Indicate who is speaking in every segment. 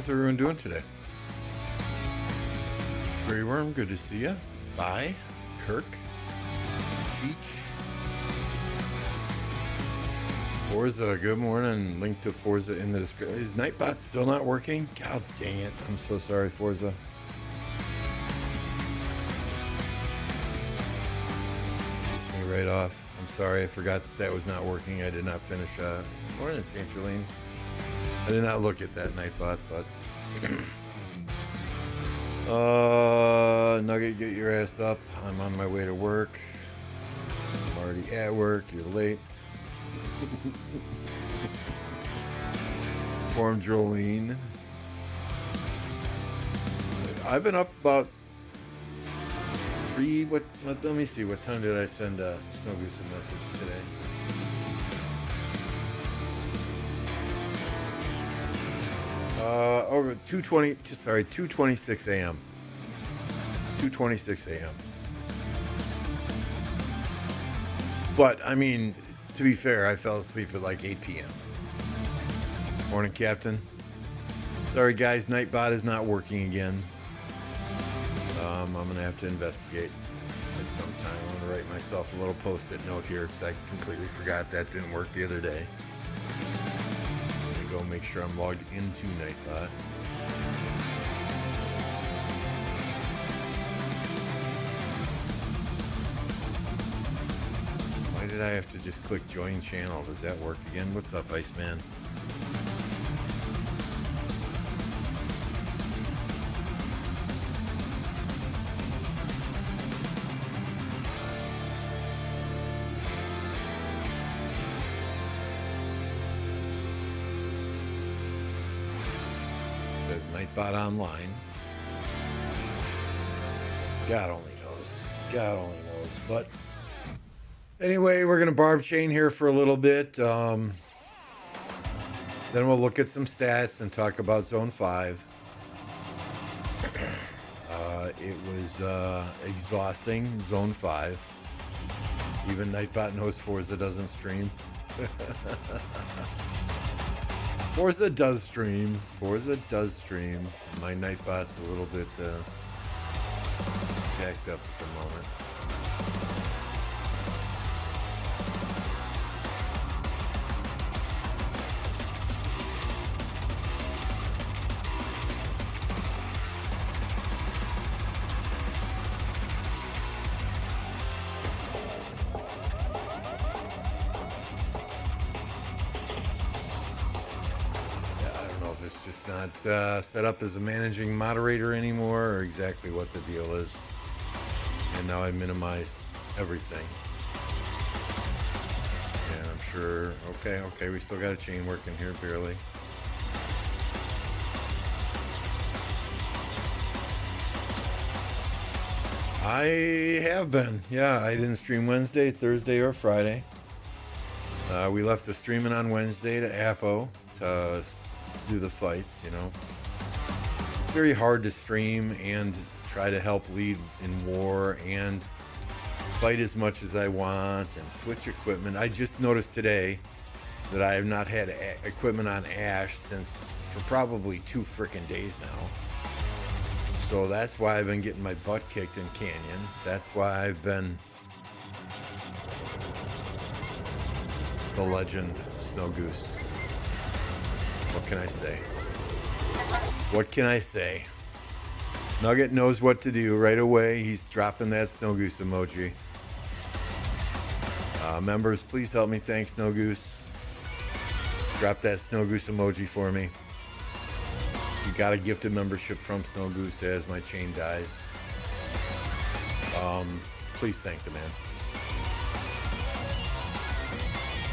Speaker 1: How's everyone doing today? Grey Worm, good to see you. Bye. Kirk. Cheech. Forza, good morning. Link to Forza in the description. Is Nightbot still not working? God dang it. I'm so sorry, Forza. Pissed me right off. I'm sorry, I forgot that was not working. I did not finish. Morning, St. Charlene. I did not look at that Nightbot, but... Nugget, get your ass up. I'm on my way to work. I'm already at work. You're late. Storm Jolene. I've been up about 3. Let me see. What time did I send Snow Goose a message today? Over 2:26 a.m. 2:26 a.m. But I mean, to be fair, I fell asleep at like 8 p.m. Morning, Captain. Sorry, guys, Nightbot is not working again. I'm gonna have to investigate at some time. I'm gonna write myself a little post-it note here because I completely forgot that didn't work the other day. Go make sure I'm logged into Nightbot. Why did I have to just click join channel? Does that work again? What's up, Iceman? Nightbot online. God only knows. God only knows. But anyway, we're going to Barb chain here for a little bit. Then we'll look at some stats and talk about Zone 5. It was exhausting, Zone 5. Even Nightbot knows Forza doesn't stream. Forza does stream. Forza does stream. My Nightbot's a little bit jacked up at the moment. Not set up as a managing moderator anymore, or exactly what the deal is. And now I minimized everything. And I'm sure, okay, we still got a chain working here, barely. I have been, yeah, I didn't stream Wednesday, Thursday, or Friday. We left the streaming on Wednesday to Apo to do the fights, you know. It's very hard to stream and try to help lead in war and fight as much as I want and switch equipment. I just noticed today that I have not had equipment on Ash for probably 2 frickin' days now. So that's why I've been getting my butt kicked in Canyon. That's why I've been the legend Snow Goose. What can I say? What can I say? Nugget knows what to do right away. He's dropping that Snow Goose emoji. Members, please help me thank Snow Goose. Drop that Snow Goose emoji for me. You got a gifted membership from Snow Goose as my chain dies. Please thank the man.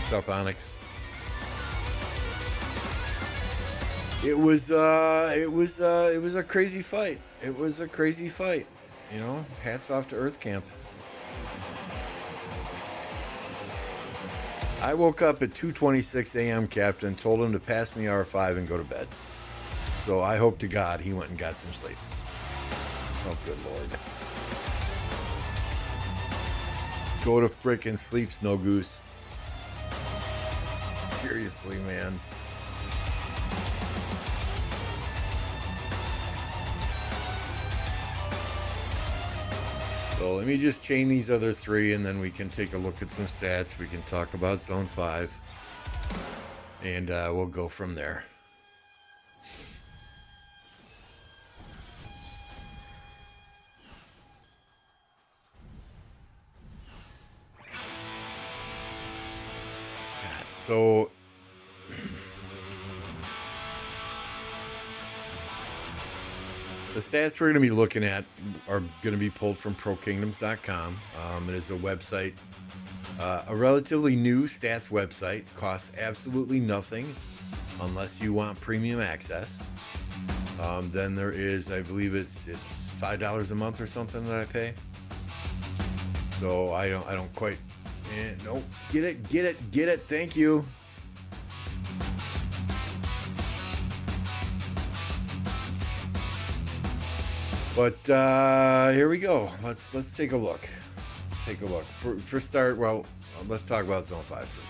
Speaker 1: What's up, Onyx? It was a crazy fight. It was a crazy fight. You know, hats off to Earth Camp. I woke up at 2:26 a.m., Captain, told him to pass me R5 and go to bed. So I hope to God he went and got some sleep. Oh, good Lord. Go to frickin' sleep, Snow Goose. Seriously, man. So let me just chain these other 3, and then we can take a look at some stats. We can talk about Zone 5, and we'll go from there. So the stats we're going to be looking at are going to be pulled from ProKingdoms.com. It is a website, a relatively new stats website. Costs absolutely nothing unless you want premium access. Then there is, I believe it's $5 a month or something that I pay. So I don't quite. Nope. Get it. Thank you. But here we go. Let's take a look. Let's take a look. For start, well, let's talk about Zone 5 first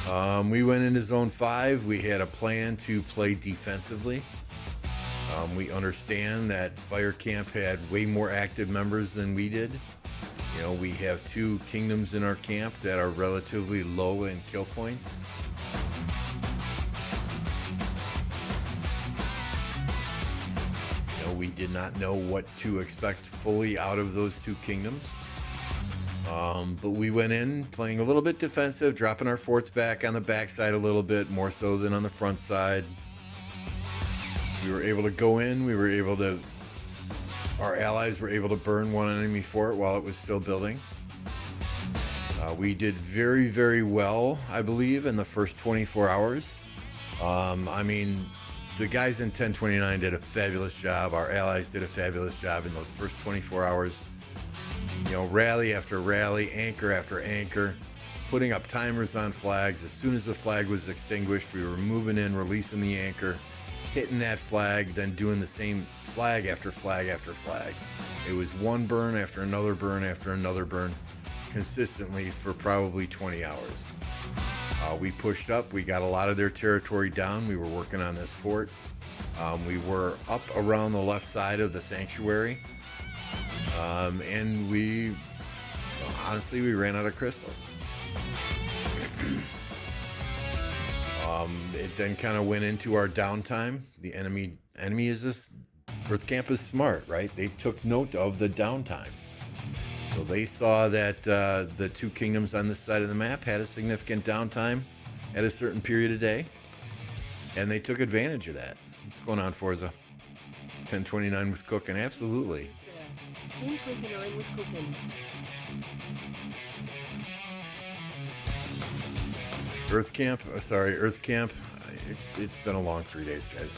Speaker 1: of all. We went into Zone 5. We had a plan to play defensively. We understand that Fire Camp had way more active members than we did. You know, we have 2 kingdoms in our camp that are relatively low in kill points. You know, we did not know what to expect fully out of those 2 kingdoms. But we went in playing a little bit defensive, dropping our forts back on the backside a little bit, more so than on the front side. We were able to go in, our allies were able to burn one enemy fort while it was still building. We did very, very well, I believe, in the first 24 hours. I mean, the guys in 1029 did a fabulous job. Our allies did a fabulous job in those first 24 hours. You know, rally after rally, anchor after anchor, putting up timers on flags. As soon as the flag was extinguished, we were moving in, releasing the anchor, hitting that flag, then doing the same flag after flag after flag. It was one burn after another burn after another burn, consistently for probably 20 hours. We pushed up. We got a lot of their territory down. We were working on this fort. We were up around the left side of the sanctuary. And we, honestly, we ran out of crystals. It then kind of went into our downtime. The enemy is this, Earth Camp is smart, right? They took note of the downtime. So they saw that the 2 kingdoms on this side of the map had a significant downtime at a certain period of day, and they took advantage of that. What's going on, Forza? 1029 was cooking, absolutely.
Speaker 2: 1029 was cooking.
Speaker 1: Earth Camp. It's been a long 3 days, guys.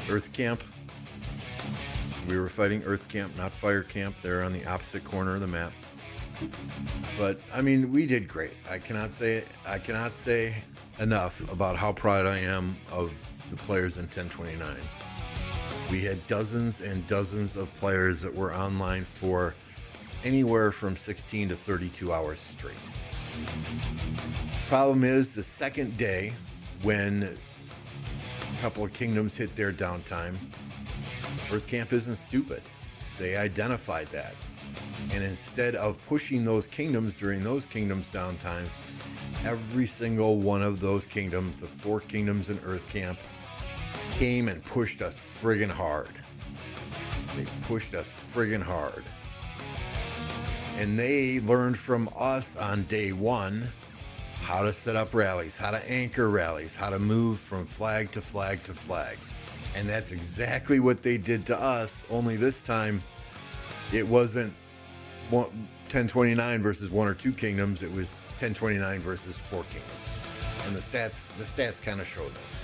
Speaker 1: Earth Camp. We were fighting Earth Camp, not Fire Camp. They're on the opposite corner of the map. But I mean, we did great. I cannot say enough about how proud I am of the players in 1029. We had dozens and dozens of players that were online for anywhere from 16 to 32 hours straight. Problem is, the second day, when a couple of kingdoms hit their downtime, Earth Camp isn't stupid. They identified that. And instead of pushing those kingdoms during those kingdoms' downtime, every single one of those kingdoms, the 4 kingdoms in Earth Camp, came and pushed us friggin' hard. They pushed us friggin' hard. And they learned from us on day 1 how to set up rallies, how to anchor rallies, how to move from flag to flag to flag. And that's exactly what they did to us, only this time it wasn't 1029 versus 1 or 2 kingdoms, it was 1029 versus 4 kingdoms. And the stats kind of show this.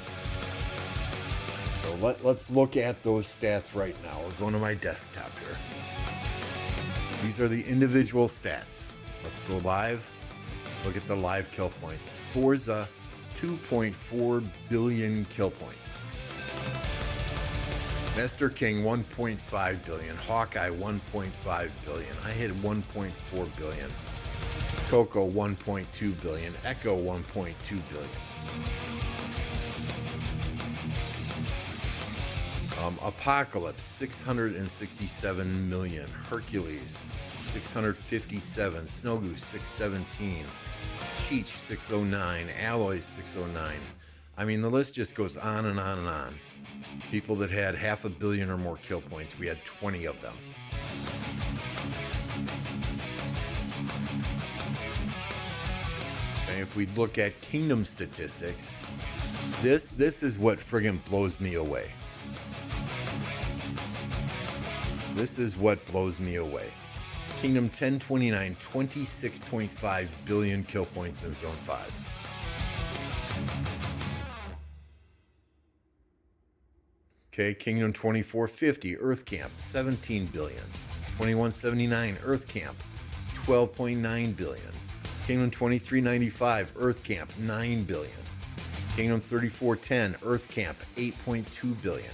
Speaker 1: So let's look at those stats right now. We're going to my desktop here. These are the individual stats. Let's go live. Look at the live kill points. Forza, 2.4 billion kill points. Master King, 1.5 billion. Hawkeye, 1.5 billion. I hit 1.4 billion. Coco, 1.2 billion. Echo, 1.2 billion. Apocalypse, 667 million. Hercules, 657. Snow Goose, 617. Cheech, 609. Alloys, 609. I mean, the list just goes on and on and on. People that had 500 million or more kill points, we had 20 of them. And if we look at kingdom statistics, this is what friggin' blows me away. This is what blows me away. Kingdom 1029, 26.5 billion kill points in Zone 5. Okay, Kingdom 2450, Earth Camp, 17 billion. 2179, Earth Camp, 12.9 billion. Kingdom 2395, Earth Camp, 9 billion. Kingdom 3410, Earth Camp, 8.2 billion.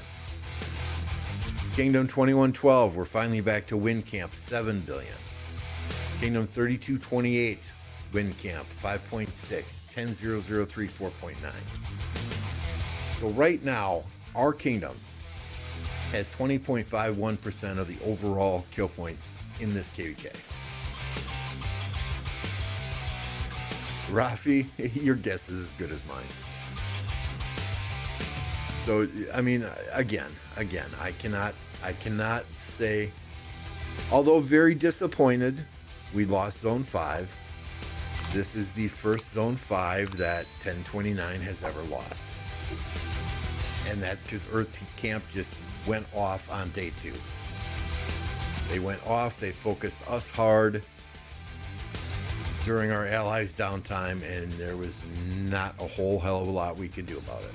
Speaker 1: Kingdom 2112, we're finally back to Wind Camp, 7 billion. Kingdom 3228, Wind Camp, 5.6. 10003, 4.9. So right now, our kingdom has 20.51% of the overall kill points in this KvK. Rafi, your guess is as good as mine. So, I mean, again, I cannot say, although very disappointed, we lost Zone 5. This is the first Zone 5 that 1029 has ever lost. And that's because Earth Camp just went off on day 2. They went off, they focused us hard during our allies' downtime, and there was not a whole hell of a lot we could do about it.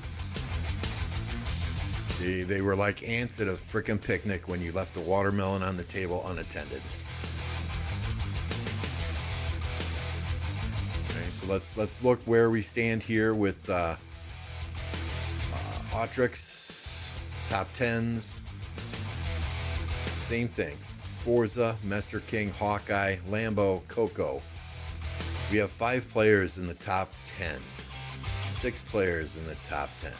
Speaker 1: They were like ants at a frickin' picnic when you left a watermelon on the table unattended. Okay, so let's look where we stand here with Autrix, top 10s. Same thing. Forza, Mester King, Hawkeye, Lambo, Coco. We have 5 players in the top 10. 6 players in the top 10.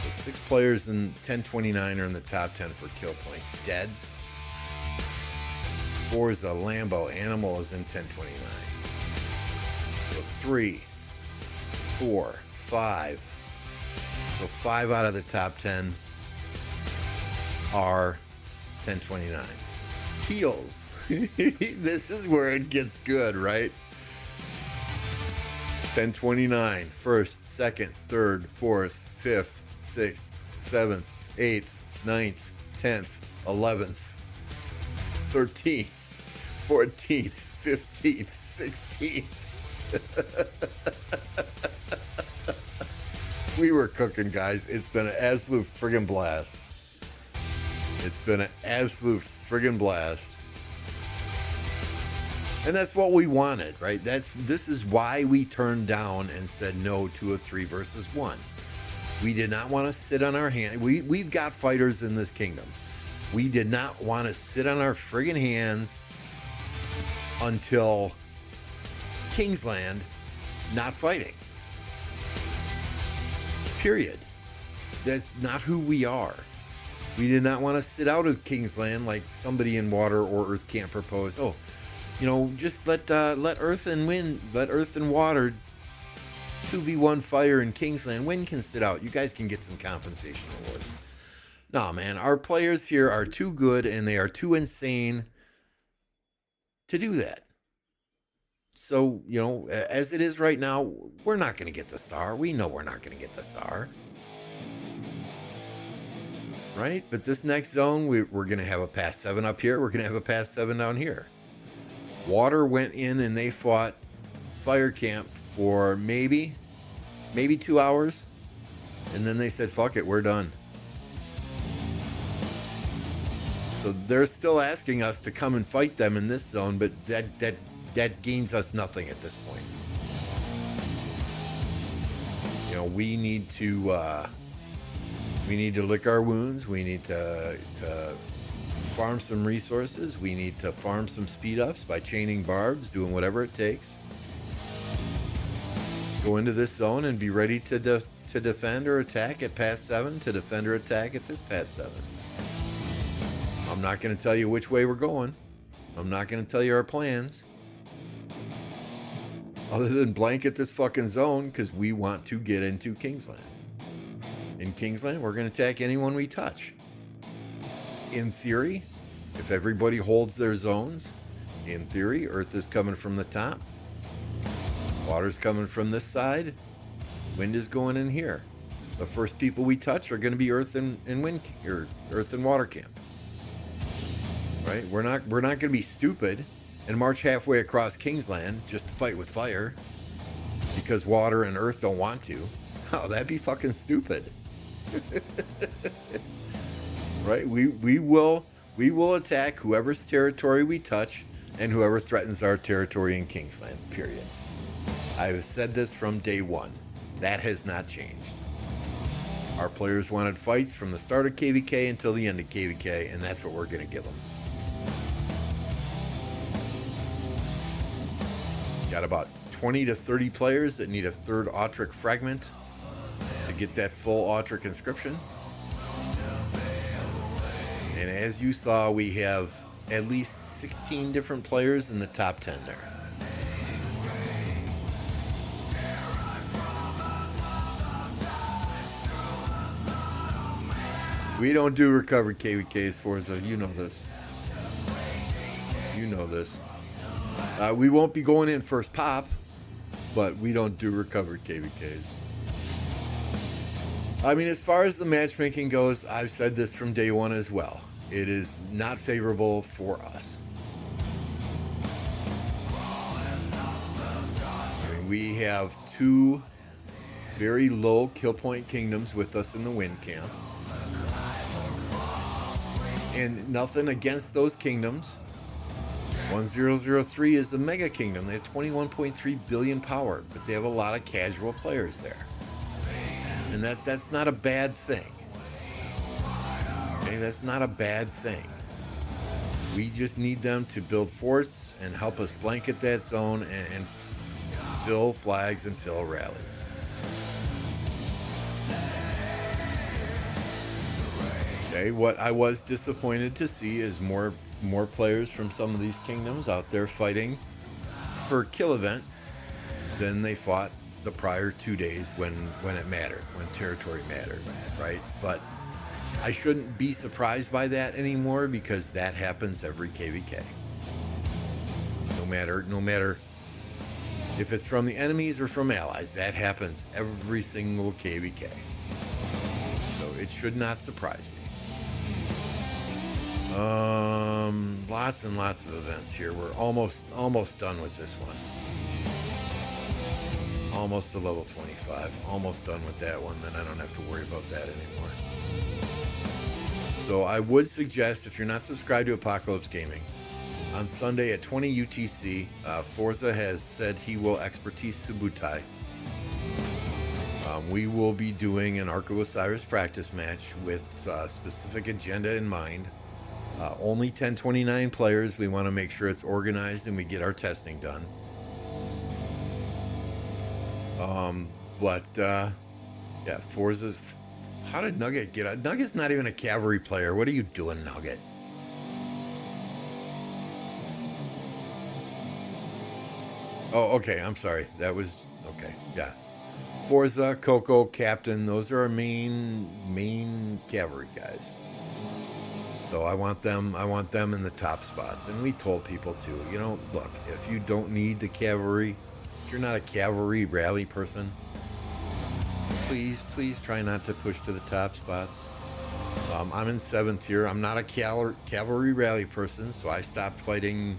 Speaker 1: So 6 players in 1029 are in the top 10 for kill points. Deads. Forza, Lambo, Animal is in 1029. So 3, 4, 5. So 5 out of the top 10 are 1029. Heels. This is where it gets good, right? 1029. 1st, 2nd, 3rd, 4th, 5th, 6th, 7th, 8th, 9th, 10th, 11th, 13th, 14th, 15th, 16th. We were cooking, guys. It's been an absolute friggin' blast. It's been an absolute friggin' blast. And that's what we wanted, right? This is why we turned down and said no to a 3 versus 1. We did not want to sit on our hand. We've got fighters in this kingdom. We did not want to sit on our friggin' hands until Kingsland not fighting. Period. That's not who we are. We did not want to sit out of Kingsland like somebody in Water or Earth Camp proposed. Oh, you know, just let Earth and Water 2v1 fire in Kingsland. Wind can sit out. You guys can get some compensation awards. Nah, man, our players here are too good and they are too insane to do that. So, you know, as it is right now, we're not going to get the star. We know we're not going to get the star. Right? But this next zone, we're going to have a past 7 up here. We're going to have a past 7 down here. Water went in and they fought Fire Camp for maybe 2 hours. And then they said, fuck it, we're done. So they're still asking us to come and fight them in this zone, but that gains us nothing at this point. You know, we need to lick our wounds. We need to farm some resources. We need to farm some speed ups by chaining barbs, doing whatever it takes. Go into this zone and be ready to to defend or attack at pass 7, to defend or attack at this pass 7. I'm not going to tell you which way we're going. I'm not going to tell you our plans. Other than blanket this fucking zone because we want to get into Kingsland. In Kingsland, we're going to attack anyone we touch. In theory, if everybody holds their zones, in theory, Earth is coming from the top. Water's coming from this side. Wind is going in here. The first people we touch are going to be Earth and Water Camp. Right? We're not going to be stupid and march halfway across Kingsland just to fight with fire because Water and Earth don't want to. Oh, that'd be fucking stupid. Right? We will attack whoever's territory we touch and whoever threatens our territory in Kingsland. Period. I've said this from day one. That has not changed. Our players wanted fights from the start of KvK until the end of KvK, and that's what we're going to give them. Got about 20 to 30 players that need a third Autric fragment to get that full Autric inscription. And as you saw, we have at least 16 different players in the top 10 there. We don't do recovered KvKs, Forza. You know this. You know this. We won't be going in first pop, but we don't do recovered KvKs. I mean, as far as the matchmaking goes, I've said this from day one as well. It is not favorable for us. I mean, we have two very low kill point kingdoms with us in the win camp. And nothing against those kingdoms. 1003 is the mega kingdom. They have 21.3 billion power, but they have a lot of casual players there. And that's not a bad thing. Okay, that's not a bad thing. We just need them to build forts and help us blanket that zone and fill flags and fill rallies. Okay, what I was disappointed to see is more players from some of these kingdoms out there fighting for kill event than they fought the prior 2 days when it mattered, when territory mattered, right? But I shouldn't be surprised by that anymore because that happens every KvK. No matter if it's from the enemies or from allies, that happens every single KvK. So it should not surprise me. Lots and lots of events here. We're almost done with this one. Almost to level 25. Almost done with that one. Then I don't have to worry about that anymore. So I would suggest, if you're not subscribed to Apocalypse Gaming, on Sunday at 20 UTC, Forza has said he will expertise Subutai. We will be doing an Ark of Osiris practice match with a specific agenda in mind. Only 1029 players. We want to make sure it's organized and we get our testing done. Yeah, Forza's... How did Nugget get out? Nugget's not even a cavalry player. What are you doing, Nugget? Oh, okay. I'm sorry. That was... Okay, yeah. Forza, Coco, Captain. Those are our main cavalry guys. So I want them in the top spots. And we told people too, you know, look, if you don't need the cavalry, if you're not a cavalry rally person, please try not to push to the top spots. I'm in 7th here. I'm not a cavalry rally person, so I stopped fighting,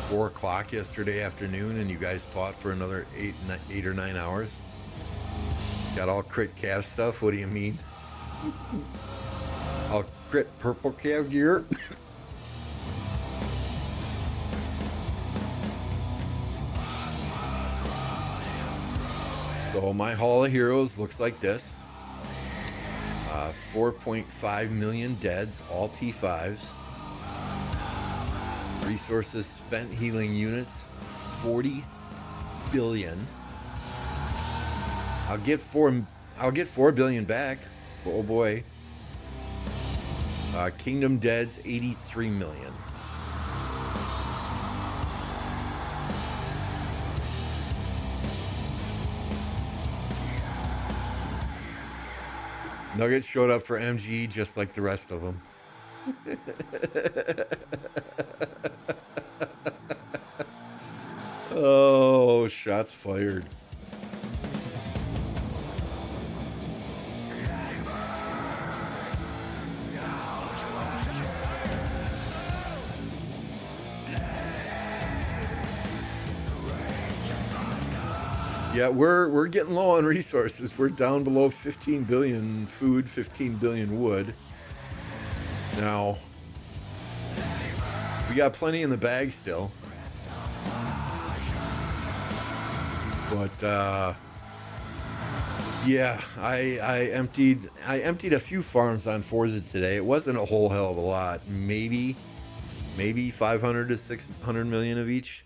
Speaker 1: 4 o'clock yesterday afternoon, and you guys fought for another 8 or 9 hours. Got all crit cav stuff. What do you mean? I'll crit purple cav gear. So my Hall of Heroes looks like this. 4.5 million deads, all T5s. Resources spent healing units, 40 billion. I'll get 4 billion back. Oh boy. Kingdom Dead's 83 million. Nuggets showed up for MG just like the rest of them. Oh, shots fired. Yeah, we're getting low on resources. We're down below 15 billion food, 15 billion wood. Now, we got plenty in the bag still. But yeah, I emptied a few farms on Forza today. It wasn't a whole hell of a lot. Maybe 500 to 600 million of each.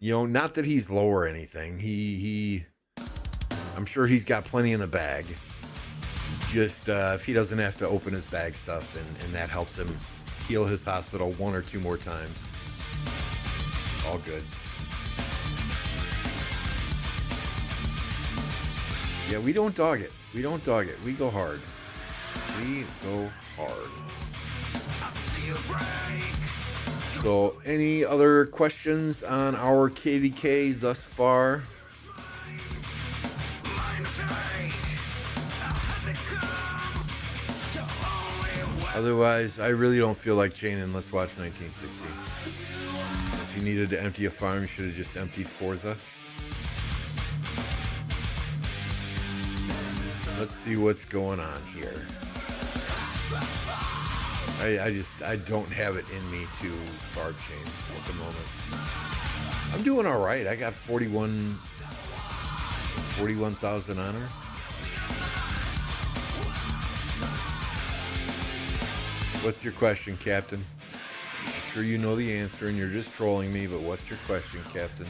Speaker 1: You know, not that he's low or anything. I'm sure he's got plenty in the bag. Just if he doesn't have to open his bag stuff, and that helps him heal his hospital 1 or 2 more times. All good. Yeah, we don't dog it. We don't dog it. We go hard. We go hard. So, any other questions on our KvK thus far? Otherwise, I really don't feel like chaining. Let's watch 1960. If you needed to empty a farm, you should have just emptied Forza. Let's see what's going on here. I don't have it in me to Barb chain at the moment. I'm doing all right. I got 41,000 on her. What's your question, Captain? I'm sure you know the answer and you're just trolling me, but what's your question, Captain?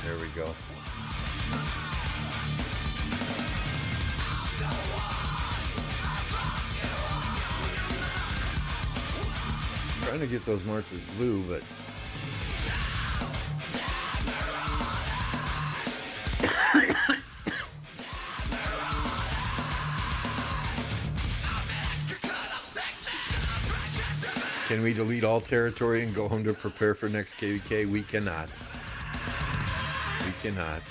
Speaker 1: There we go. Trying to get those marks with blue, but can we delete all territory and go home to prepare for next KvK? We cannot. We cannot.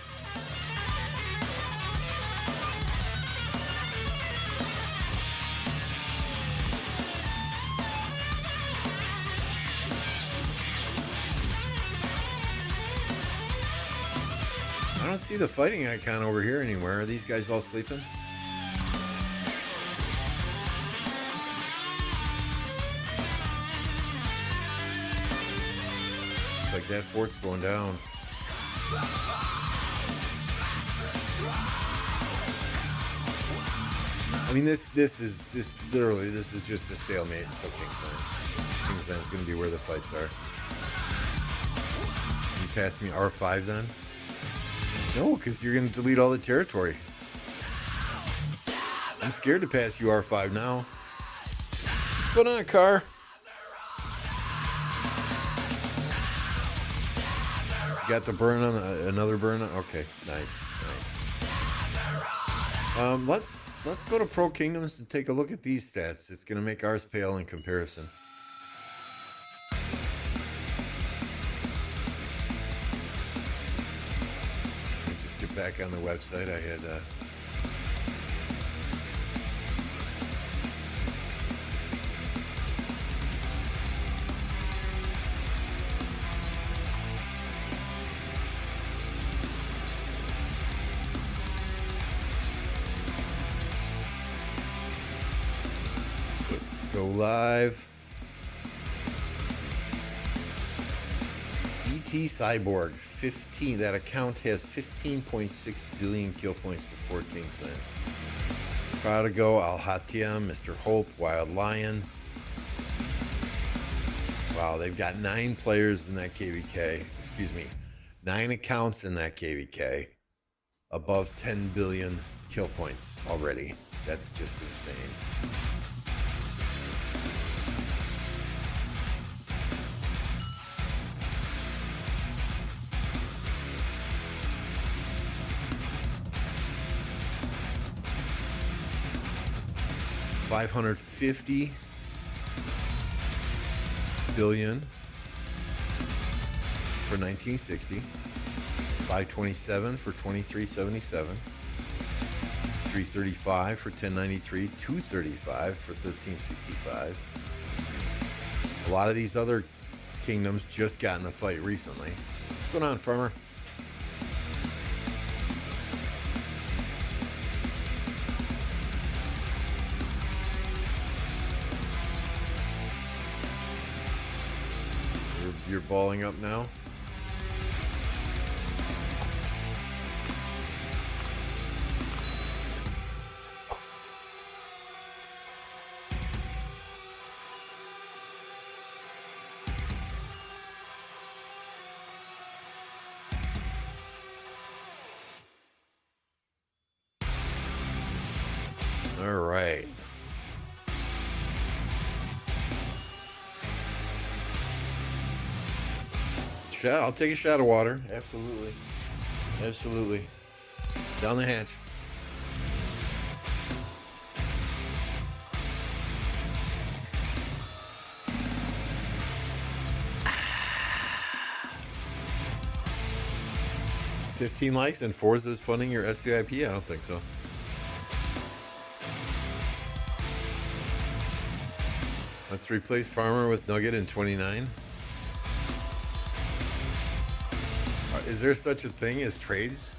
Speaker 1: I don't see the fighting icon over here anywhere. Are these guys all sleeping? Looks like that fort's going down. I mean, this is literally just a stalemate until King's Land. King's Land is going to be where the fights are. Can you pass me R5 then? No, because you're going to delete all the territory. I'm scared to pass you R5 now. What's going on, car? Got the burn on another burn on? Okay, nice. Let's go to Pro Kingdoms and take a look at these stats. It's gonna make ours pale in comparison. Let me just get back on the website. I had Go live. ET Cyborg 15. That account has 15.6 billion kill points before Kingsland. Prodigo, Al-Hatia, Mr. Hope, Wild Lion. Wow, they've got 9 players in that KvK. Excuse me, 9 accounts in that KvK above 10 billion kill points already. That's just insane. $550 billion for 1960, 527 for 2377, 335 for 1093, 235 for 1365. A lot of these other kingdoms just got in the fight recently. What's going on, farmer? You're balling up now? All right. I'll take a shot of water. Absolutely. Absolutely. Down the hatch. Ah. 15 likes and Forza's funding your SVIP? I don't think so. Let's replace Farmer with Nugget in 29. Is there such a thing as trades?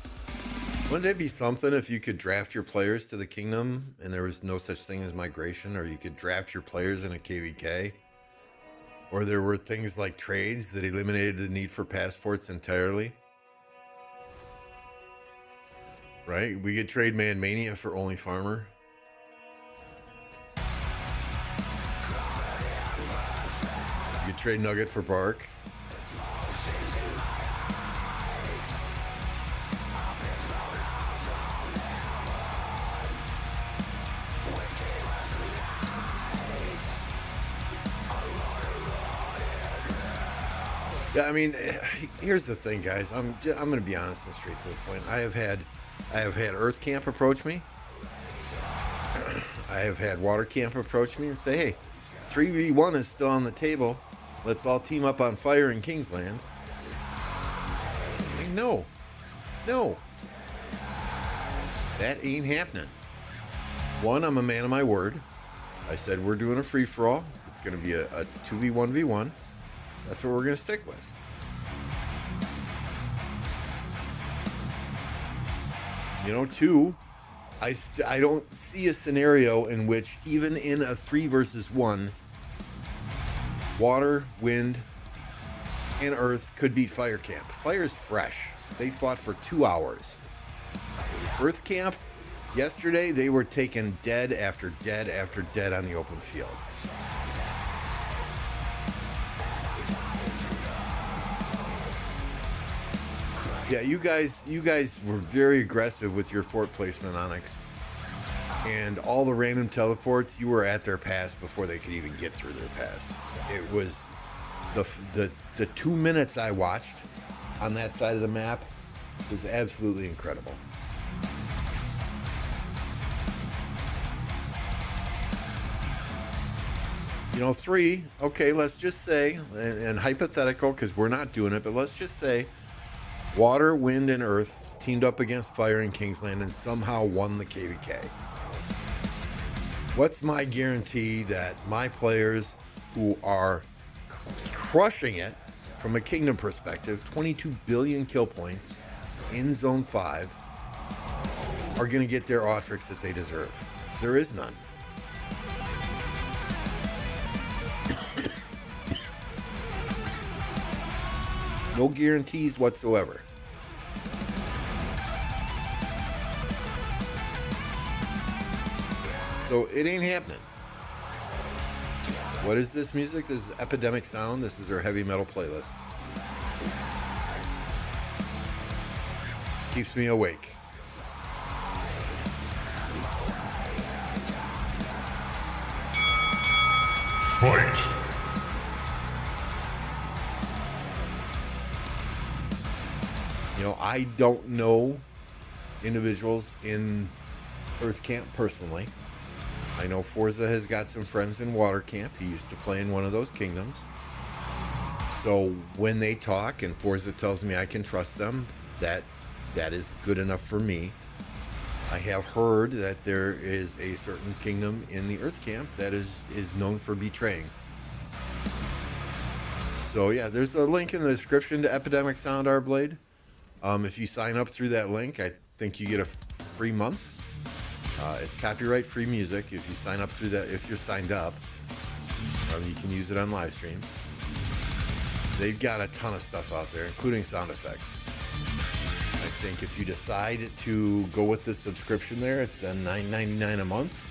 Speaker 1: Wouldn't it be something if you could draft your players to the kingdom and there was no such thing as migration, or you could draft your players in a KvK? Or there were things like trades that eliminated the need for passports entirely? Right? We could trade Man Mania for only Farmer. You could trade Nugget for Bark. Yeah, I mean, here's the thing, guys. I'm going to be honest and straight to the point. I have had Earth Camp approach me. I have had Water Camp approach me and say, hey, 3v1 is still on the table. Let's all team up on fire in Kingsland. Like, no. That ain't happening. One, I'm a man of my word. I said we're doing a free-for-all. It's going to be a 2v1v1. That's what we're going to stick with. You know, 2, I don't see a scenario in which even in a 3 versus 1, water, wind, and earth could beat Fire Camp. Fire's fresh. They fought for 2 hours. Earth Camp, yesterday, they were taking dead after dead after dead on the open field. Yeah, you guys were very aggressive with your fort placement, Onyx. And all the random teleports, you were at their pass before they could even get through their pass. It was the 2 minutes I watched on that side of the map was absolutely incredible. You know, 3, okay, let's just say, and hypothetical, because we're not doing it, but let's just say water, wind, and earth teamed up against fire in Kingsland and somehow won the KvK. What's my guarantee that my players who are crushing it from a kingdom perspective, 22 billion kill points in Zone 5, are going to get their Autrix that they deserve? There is none. No guarantees whatsoever. So it ain't happening. What is this music? This is Epidemic Sound. This is their heavy metal playlist. Keeps me awake.
Speaker 3: Fight!
Speaker 1: You know, I don't know individuals in Earth Camp personally. I know Forza has got some friends in Water Camp. He used to play in one of those kingdoms. So when they talk and Forza tells me I can trust them, that is good enough for me. I have heard that there is a certain kingdom in the Earth Camp that is known for betraying. So yeah, there's a link in the description to Epidemic Sound Our Blade. If you sign up through that link, I think you get a free month. It's copyright free music. If you sign up through that, if you're signed up, you can use it on live streams. They've got a ton of stuff out there, including sound effects. I think if you decide to go with the subscription there, it's then $9.99 a month.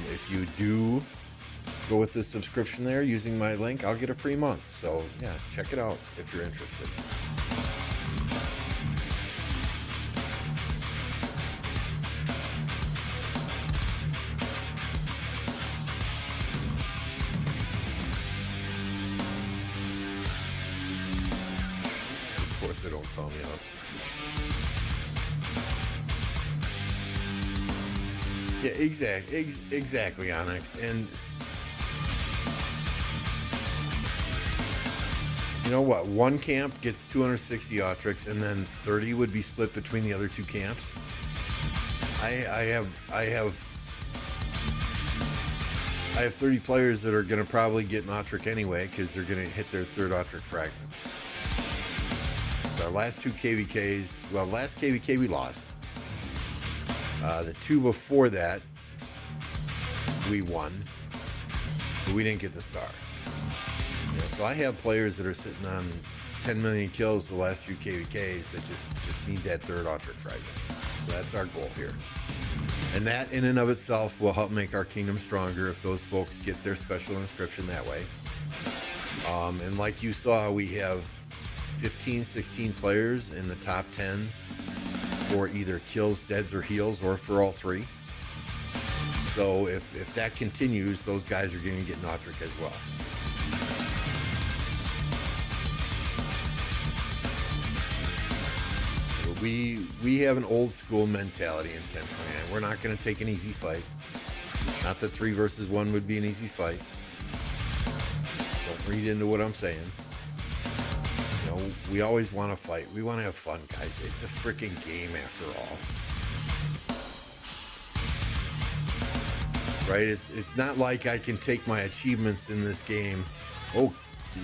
Speaker 1: If you do go with the subscription there using my link, I'll get a free month. So yeah, check it out if you're interested. Of course, they don't call me out. Yeah, exactly, Onyx. And you know what? One camp gets 260 Autrix, and then 30 would be split between the other two camps. I have 30 players that are going to probably get an Autric anyway because they're going to hit their third Autric fragment. Our last two KvKs, well, last KvK we lost. The two before that, we won, but we didn't get the star. You know, so I have players that are sitting on 10 million kills the last few KvKs that just need that third Autric fragment. So that's our goal here. And that in and of itself will help make our kingdom stronger if those folks get their special inscription that way. And like you saw, we have 15, 16 players in the top 10 for either kills, deads, or heals, or for all three. So if that continues, those guys are going to get an Autric as well. We have an old school mentality in 1029. We're not going to take an easy fight. Not that 3 versus 1 would be an easy fight. Don't read into what I'm saying. You know, we always want to fight. We want to have fun, guys. It's a freaking game after all. Right? It's not like I can take my achievements in this game. Oh,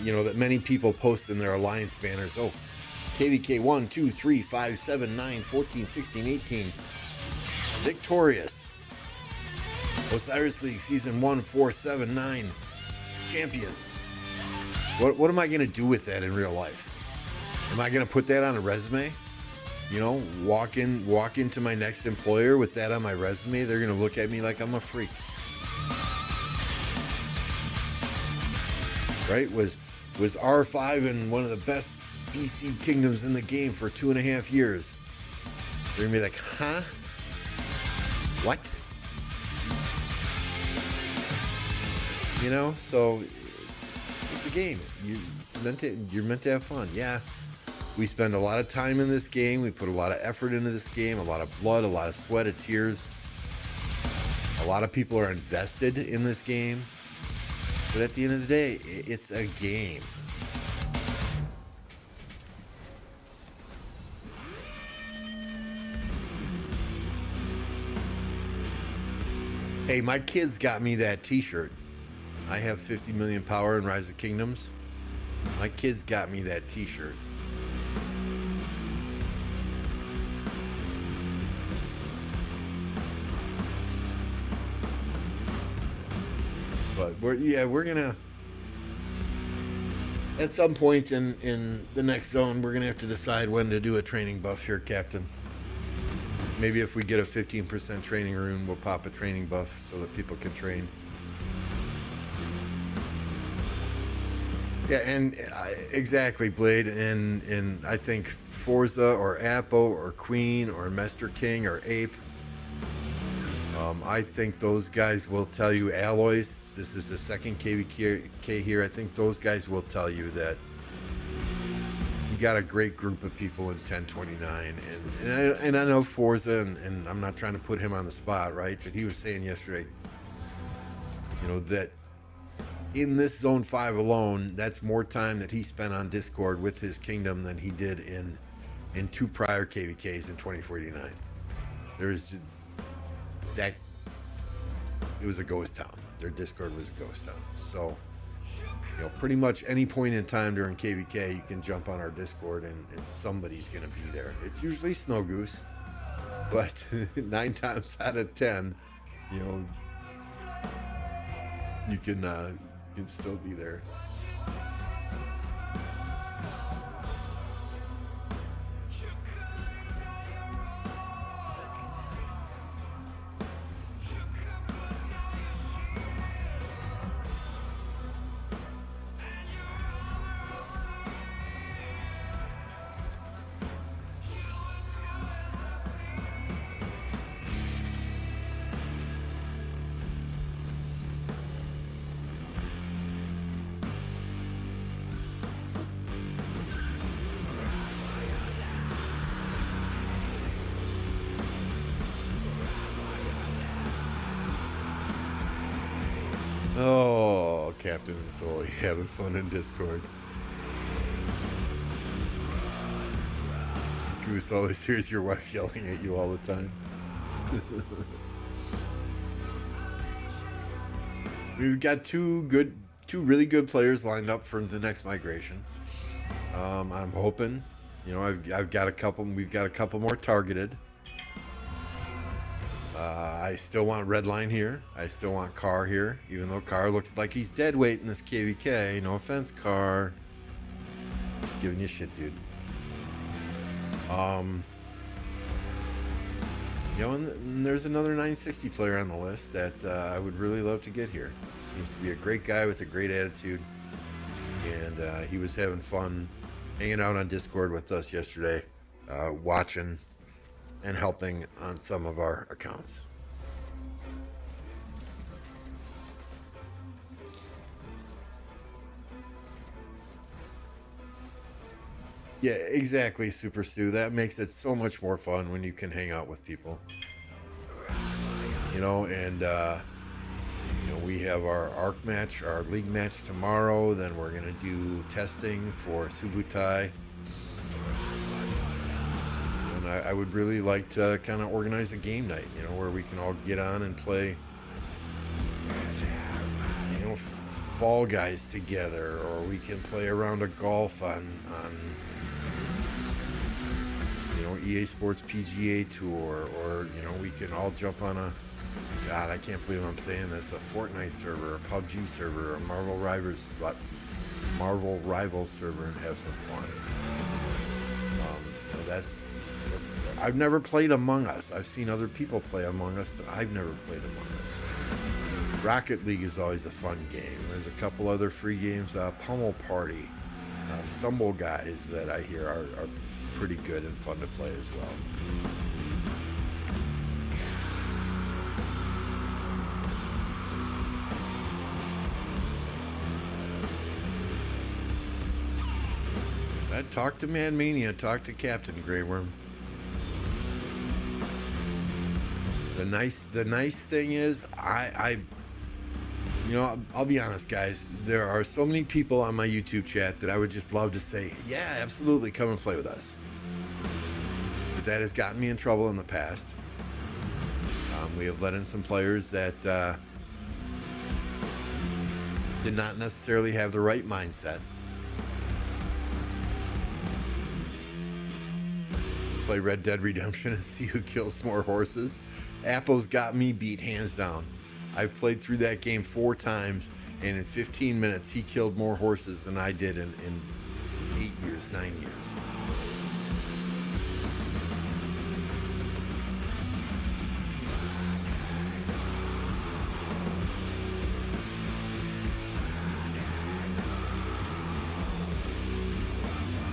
Speaker 1: you know, that many people post in their alliance banners. Oh, KvK 1, 2, 3, 5, 7, 9, 14, 16, 18. Victorious. Osiris League Season 1, 4, 7, 9. Champions. What am I going to do with that in real life? Am I going to put that on a resume? You know, walk into my next employer with that on my resume. They're going to look at me like I'm a freak. Right? Was R5 in one of the best BC kingdoms in the game for 2.5 years. They're gonna be like, huh? What? You know, so it's a game. You're meant to have fun. Yeah, we spend a lot of time in this game. We put a lot of effort into this game, a lot of blood, a lot of sweat, and tears. A lot of people are invested in this game. But at the end of the day, it's a game. Hey, my kids got me that t-shirt. I have 50 million power in Rise of Kingdoms. My kids got me that t-shirt. But we're At some point in the next zone, we're going to have to decide when to do a training buff here, Captain. Maybe if we get a 15% training rune, we'll pop a training buff so that people can train. Yeah, and exactly, Blade. And I think Forza or Apo or Queen or Mester King or Ape, I think those guys will tell you, Alloys, this is the second KvK here, I think those guys will tell you that you got a great group of people in 1029. And I know Forza, and I'm not trying to put him on the spot, right? But he was saying yesterday, you know, that in this Zone 5 alone, that's more time that he spent on Discord with his kingdom than he did in 2 prior KvKs in 2049. There's just that, it was a ghost town. Their Discord was a ghost town. So, you know, pretty much any point in time during KvK, you can jump on our Discord and somebody's going to be there. It's usually Snow Goose, but 9 times out of 10, you know, you can still be there. Oh, Captain and Sully having fun in Discord. Goose always hears your wife yelling at you all the time. We've got two really good players lined up for the next migration. I'm hoping, you know, I've got a couple. We've got a couple more targeted. I still want Redline here. I still want Carr here, even though Carr looks like he's dead weight in this KvK. No offense, Carr. Just giving you shit, dude. You know, and there's another 960 player on the list that I would really love to get here. Seems to be a great guy with a great attitude, and he was having fun hanging out on Discord with us yesterday, watching and helping on some of our accounts. Yeah, exactly, Super Stu. That makes it so much more fun when you can hang out with people. You know, and you know, we have our ARC match, our league match tomorrow. Then we're gonna do testing for Subutai. And I would really like to kind of organize a game night, you know, where we can all get on and play, you know, Fall Guys together, or we can play a round of golf on you know, EA Sports PGA Tour, or, you know, we can all jump on a, God, I can't believe I'm saying this, a Fortnite server, a PUBG server, a Marvel Rivals server, and have some fun. You know, that's, I've never played Among Us. I've seen other people play Among Us, but I've never played Among Us. Rocket League is always a fun game. There's a couple other free games, Pummel Party, Stumble Guys, that I hear are pretty good and fun to play as well. Talk to Manmania, talk to Captain Grey Worm. The nice thing is, you know, I'll be honest, guys. There are so many people on my YouTube chat that I would just love to say, yeah, absolutely, come and play with us. But that has gotten me in trouble in the past. We have let in some players that did not necessarily have the right mindset. Let's play Red Dead Redemption and see who kills more horses. Apple's got me beat hands down. I've played through that game 4 times, And in 15 minutes, he killed more horses than I did in 8 years, 9 years.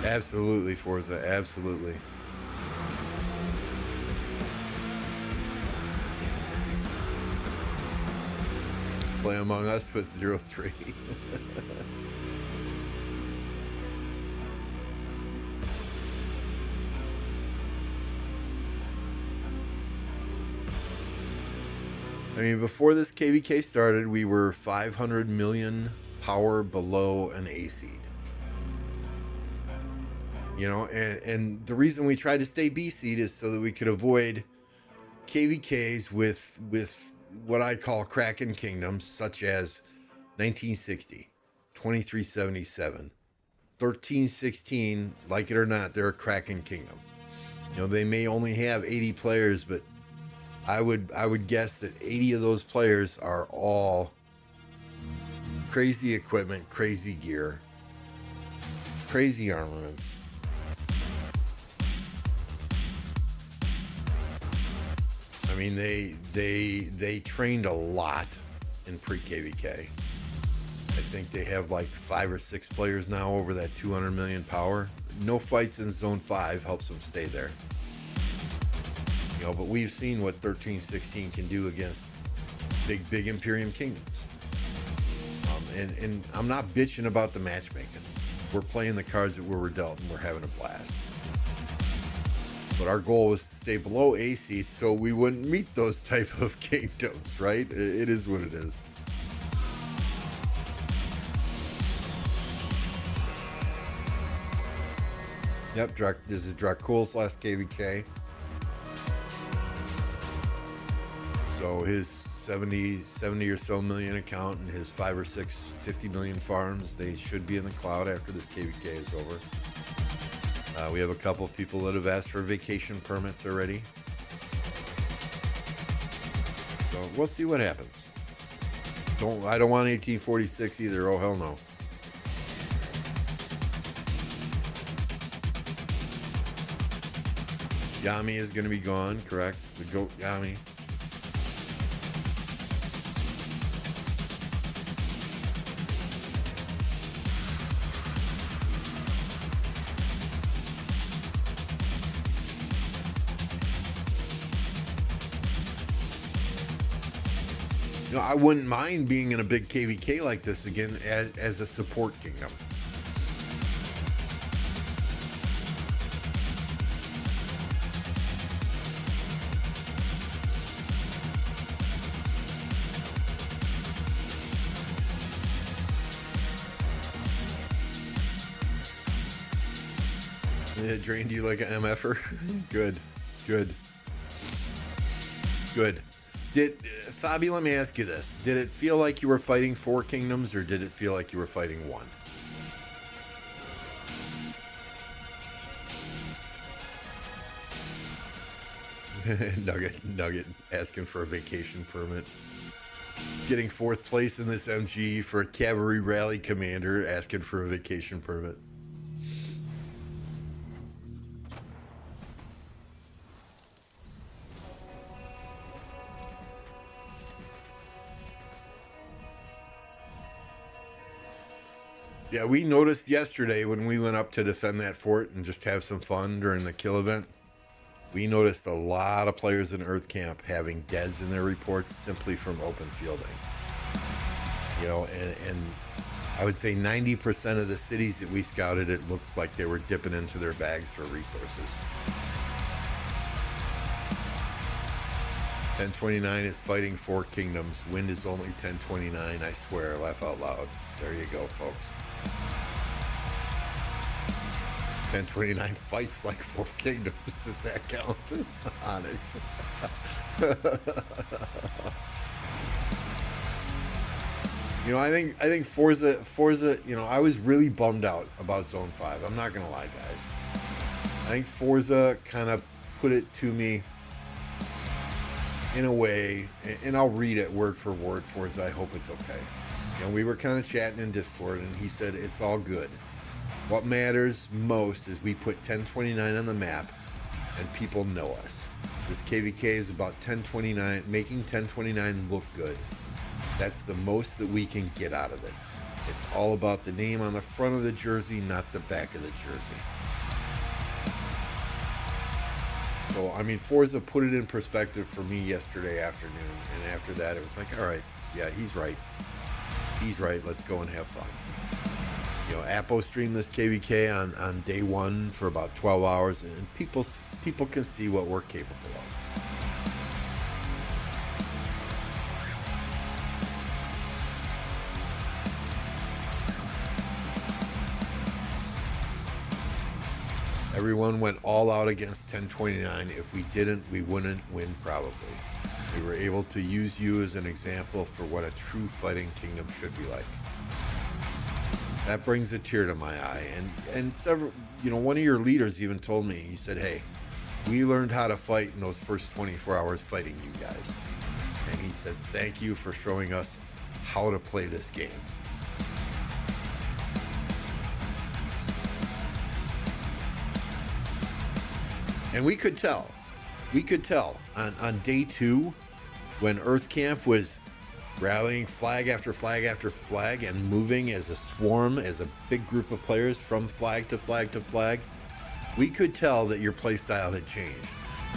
Speaker 1: Absolutely, Forza, absolutely. Play Among Us with 0-3. I mean, before this KvK started, we were 500 million power below an A seed. You know, and the reason we tried to stay B seed is so that we could avoid KvKs with what I call Kraken kingdoms, such as 1960, 2377, 1316. Like it or not, they're a Kraken kingdom. You know, they may only have 80 players, but I would guess that 80 of those players are all crazy equipment, crazy gear, crazy armaments. I mean, they trained a lot in pre-KvK. I think they have like 5 or 6 players now over that 200 million power. No fights in Zone 5 helps them stay there. You know, but we've seen what 1316 can do against big Imperium kingdoms. And I'm not bitching about the matchmaking. We're playing the cards that we were dealt, and we're having a blast. But our goal was to stay below A seed so we wouldn't meet those type of kingdoms, right? It is what it is. Yep, this is Dracul's last KvK. So his 70 or so million account and his 5 or 6 50 million farms, they should be in the cloud after this KvK is over. We have a couple of people that have asked for vacation permits already. So we'll see what happens. I don't want 1846 either. Oh, hell no. Yami is going to be gone, correct? The goat Yami. You know, I wouldn't mind being in a big KvK like this again as a support kingdom. It drained you like an MFer? Good. Fabi, let me ask you this. Did it feel like you were fighting 4 kingdoms, or did it feel like you were fighting 1? Nugget asking for a vacation permit. Getting 4th place in this MG for a cavalry rally commander asking for a vacation permit. Yeah, we noticed yesterday when we went up to defend that fort and just have some fun during the kill event, we noticed a lot of players in Earth Camp having deads in their reports simply from open fielding. You know, and I would say 90% of the cities that we scouted, it looked like they were dipping into their bags for resources. 1029 is fighting 4 kingdoms. Wind is only 1029, I swear, laugh out loud. There you go, folks. 1029 fights like 4 kingdoms. Does that count? Onyx. You know, I think Forza, you know, I was really bummed out about Zone 5. I'm not gonna lie, guys. I think Forza kind of put it to me in a way, and I'll read it word for word, Forza, I hope it's okay. And we were kind of chatting in Discord, and he said, it's all good. What matters most is we put 1029 on the map, and people know us. This KvK is about 1029, making 1029 look good. That's the most that we can get out of it. It's all about the name on the front of the jersey, not the back of the jersey. So, I mean, Forza put it in perspective for me yesterday afternoon, and after that, it was like, all right, yeah, he's right. He's right. Let's go and have fun. You know, Appo streamed this KvK on day one for about 12 hours, and people can see what we're capable of. Everyone went all out against 1029. If we didn't, we wouldn't win probably. We were able to use you as an example for what a true fighting kingdom should be like. That brings a tear to my eye. And several, you know, one of your leaders even told me, he said, hey, we learned how to fight in those first 24 hours fighting you guys. And he said, thank you for showing us how to play this game. And we could tell on day two, when Earth Camp was rallying flag after flag after flag and moving as a swarm, as a big group of players from flag to flag to flag, we could tell that your play style had changed.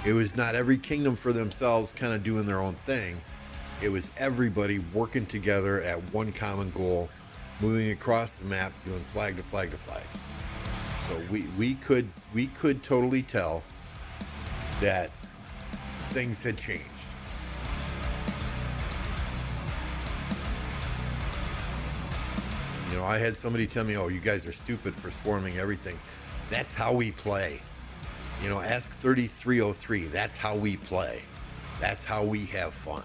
Speaker 1: It was not every kingdom for themselves kind of doing their own thing. It was everybody working together at one common goal, moving across the map, doing flag to flag to flag. So we could totally tell that things had changed. You know, I had somebody tell me, oh, you guys are stupid for swarming everything. That's how we play. You know, ask 3303. That's how we play. That's how we have fun.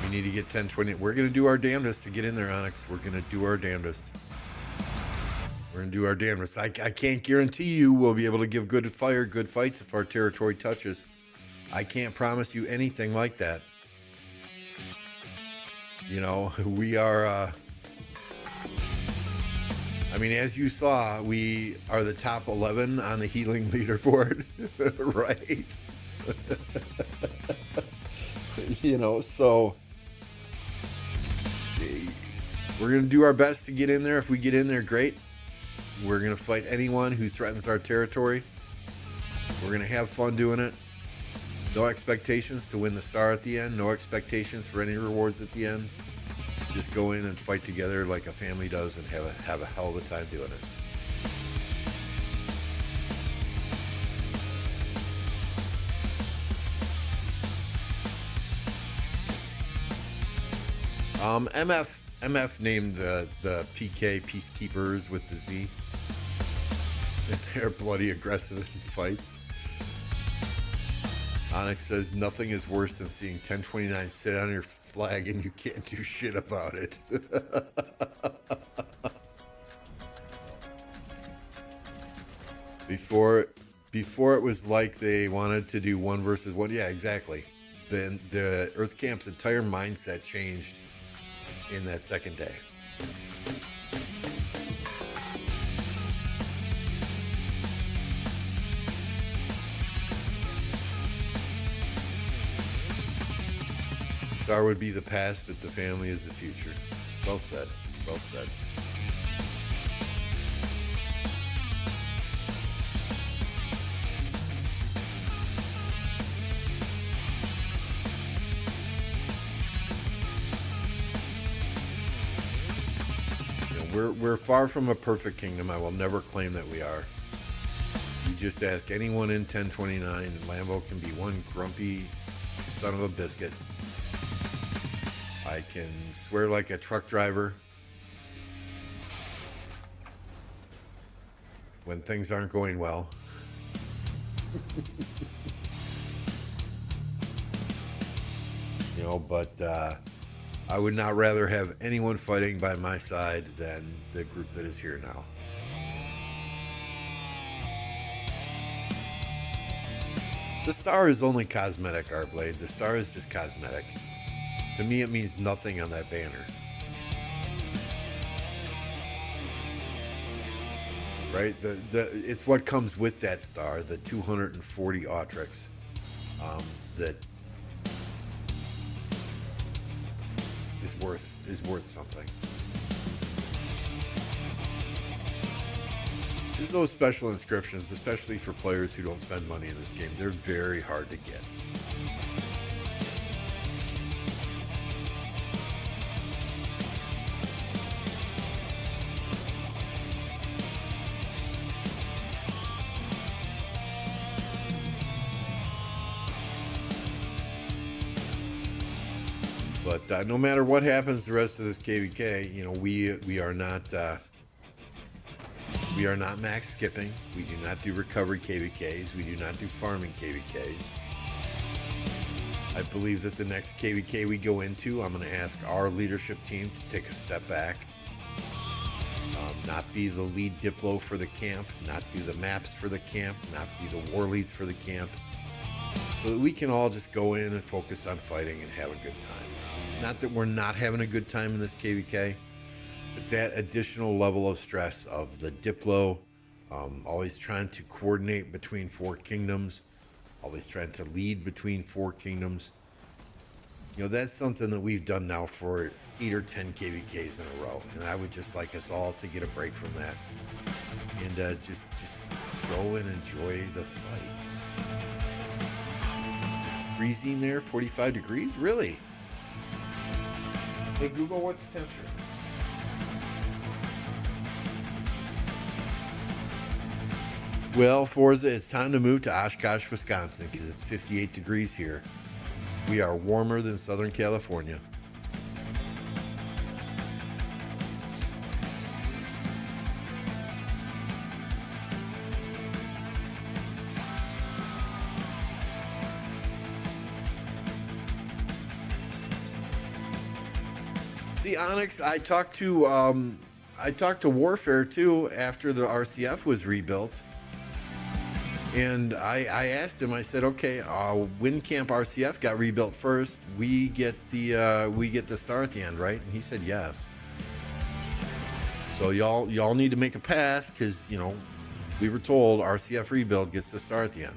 Speaker 1: We need to get 1020. We're going to do our damnedest to get in there, Onyx. We're going to do our damnedest. We're going to do our damnedest. I can't guarantee you we'll be able to give good fights if our territory touches. I can't promise you anything like that. You know, we are, I mean, as you saw, we are the top 11 on the healing leaderboard, right? You know, so we're going to do our best to get in there. If we get in there, great. We're going to fight anyone who threatens our territory. We're going to have fun doing it. No expectations to win the star at the end. No expectations for any rewards at the end. Just go in and fight together like a family does and have a hell of a time doing it. MF named the PK Peacekeepers with the Z. And they're bloody aggressive in fights. Onyx says nothing is worse than seeing 1029 sit on your flag and you can't do shit about it. Before it was like they wanted to do 1 versus 1. Yeah, exactly. Then the Earth Camp's entire mindset changed in that second day. Star would be the past, but the family is the future. Well said. Well said. We're far from a perfect kingdom. I will never claim that we are. You just ask anyone in 1029, and Lambo can be one grumpy son of a biscuit. I can swear like a truck driver when things aren't going well. You know, but I would not rather have anyone fighting by my side than the group that is here now. The star is only cosmetic, Arblade. The star is just cosmetic. To me, it means nothing on that banner. Right? It's what comes with that star, the 240 Autrix, that is worth something. There's those special inscriptions, especially for players who don't spend money in this game. They're very hard to get. But no matter what happens the rest of this KvK, you know, we are not max skipping. We do not do recovery KvKs. We do not do farming KvKs. I believe that the next KvK we go into, I'm going to ask our leadership team to take a step back, not be the lead Diplo for the camp, not do the maps for the camp, not be the war leads for the camp, so that we can all just go in and focus on fighting and have a good time. Not that we're not having a good time in this KvK, but that additional level of stress of the Diplo, always trying to coordinate between 4 kingdoms, always trying to lead between 4 kingdoms. You know, that's something that we've done now for 8 or 10 KvKs in a row, and I would just like us all to get a break from that and just go and enjoy the fights. It's freezing there, 45 degrees? Really? Hey Google, what's the temperature? Well, Forza, it's time to move to Oshkosh, Wisconsin, because it's 58 degrees here. We are warmer than Southern California. See, Onyx, I talked to Warfare too after the RCF was rebuilt, and I asked him. I said, "Okay, Wind Camp RCF got rebuilt first. We get the star at the end, right?" And he said, "Yes." So y'all need to make a path, because you know we were told RCF rebuild gets the star at the end.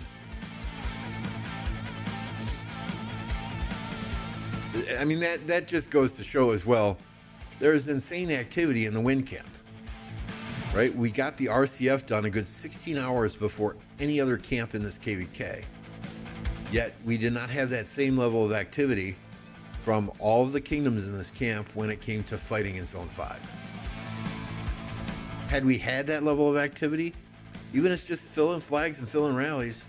Speaker 1: I mean, that just goes to show as well, there's insane activity in the Wind Camp, right? We got the RCF done a good 16 hours before any other camp in this KvK. Yet we did not have that same level of activity from all of the kingdoms in this camp when it came to fighting in Zone 5. Had we had that level of activity, even if it's just filling flags and filling rallies,